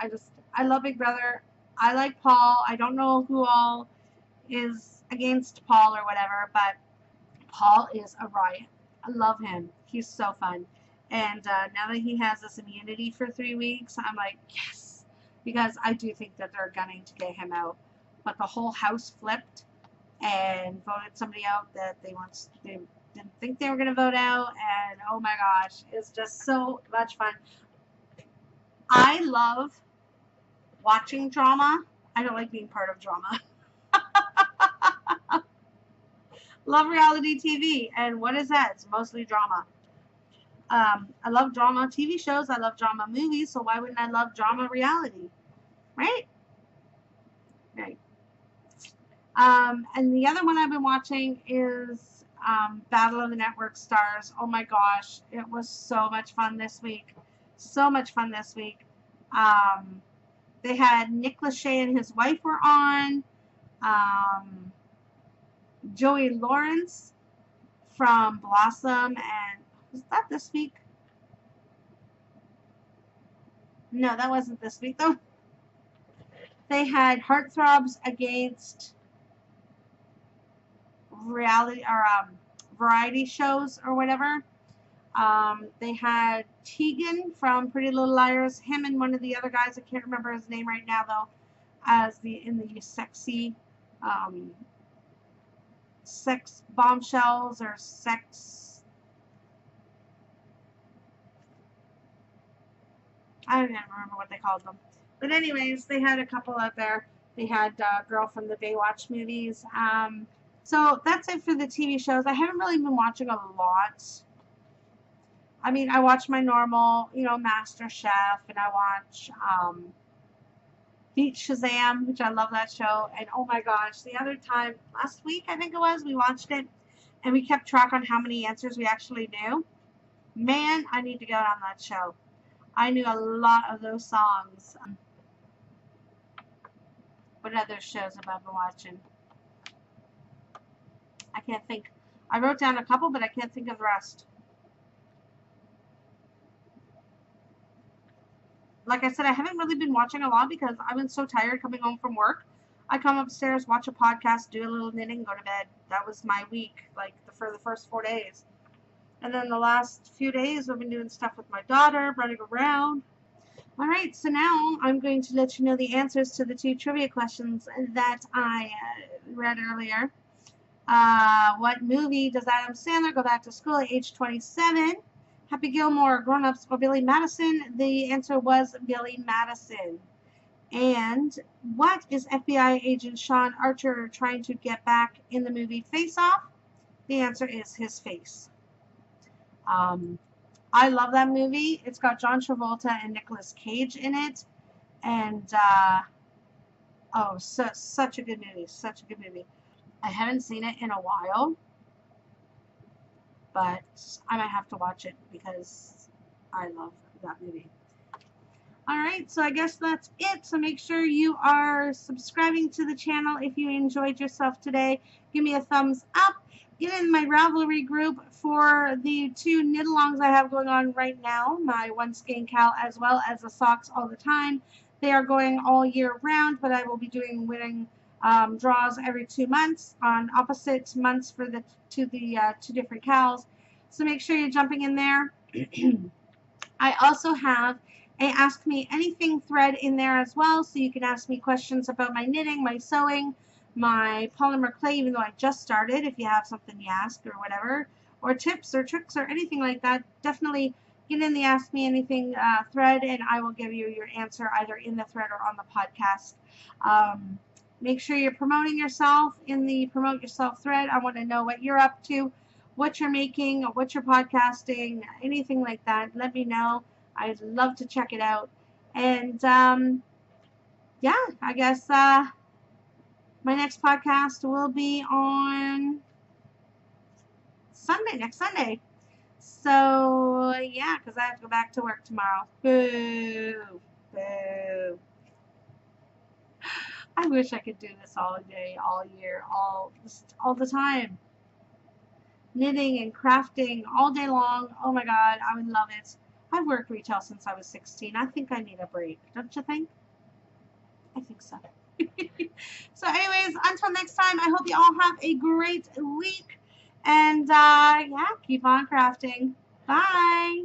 [SPEAKER 1] love Big Brother. I like Paul. I don't know who all is against Paul or whatever, but Paul is a riot. I love him. He's so fun. And now that he has this immunity for 3 weeks, I'm like, yes, because I do think that they're gunning to get him out. But the whole house flipped and voted somebody out that they didn't think they were going to vote out, and oh my gosh, it's just so much fun. I love watching drama. I don't like being part of drama. Love reality TV, and what is that? It's mostly drama. I love drama TV shows. I love drama movies, so why wouldn't I love drama reality? Right? Right. And the other one I've been watching is Battle of the Network Stars. Oh my gosh, it was so much fun this week. So much fun this week. They had Nick Lachey and his wife were on. Joey Lawrence from Blossom, and was that this week? No, that wasn't this week though. They had Heartthrobs against reality or variety shows or whatever. They had Tegan from Pretty Little Liars, him and one of the other guys, I can't remember his name right now though, as in the sexy sex bombshells or sex, I don't even remember what they called them. But anyways, they had a couple out there. They had Girl from the Baywatch movies. So that's it for the TV shows. I haven't really been watching a lot. I mean, I watch my normal, Master Chef, and I watch Beat Shazam, which I love that show. And oh my gosh, the other time, last week I think it was, we watched it, and we kept track on how many answers we actually knew. Man, I need to get on that show. I knew a lot of those songs. What other shows have I been watching? I can't think. I wrote down a couple, but I can't think of the rest. Like I said, I haven't really been watching a lot because I've been so tired coming home from work. I come upstairs, watch a podcast, do a little knitting, go to bed. That was my week, for the first 4 days. And then the last few days, I've been doing stuff with my daughter, running around. All right, so now I'm going to let you know the answers to the 2 trivia questions that I read earlier. What movie does Adam Sandler go back to school at age 27? Happy Gilmore, Grown Ups, or Billy Madison? The answer was Billy Madison. And what is FBI agent Sean Archer trying to get back in the movie Face Off? The answer is his face. I love that movie. It's got John Travolta and Nicolas Cage in it. And, such a good movie. Such a good movie. I haven't seen it in a while, but I might have to watch it because I love that movie. Alright, so I guess that's it. So make sure you are subscribing to the channel if you enjoyed yourself today. Give me a thumbs up. Get in my Ravelry group for the 2 knit-alongs I have going on right now. My One Skein Cal as well as the socks all the time. They are going all year round, but I will be doing winning draws every 2 months on opposite months for the two different cals. So make sure you're jumping in there. I also have a Ask Me Anything thread in there as well, so you can ask me questions about my knitting, my sewing, my polymer clay, even though I just started. If you have something you ask or whatever, or tips or tricks or anything like that, definitely get in the Ask Me Anything thread, and I will give you your answer either in the thread or on the podcast. Make sure you're promoting yourself in the Promote Yourself thread. I want to know what you're up to, what you're making, what you're podcasting, anything like that. Let me know. I'd love to check it out. And yeah, I guess my next podcast will be on Sunday, next Sunday. So yeah, because I have to go back to work tomorrow. Boo. Boo. I wish I could do this all day, all year, all the time. Knitting and crafting all day long. Oh my God, I would love it. I've worked retail since I was 16. I think I need a break. Don't you think? I think so. So anyways, until next time, I hope you all have a great week. And yeah, keep on crafting. Bye.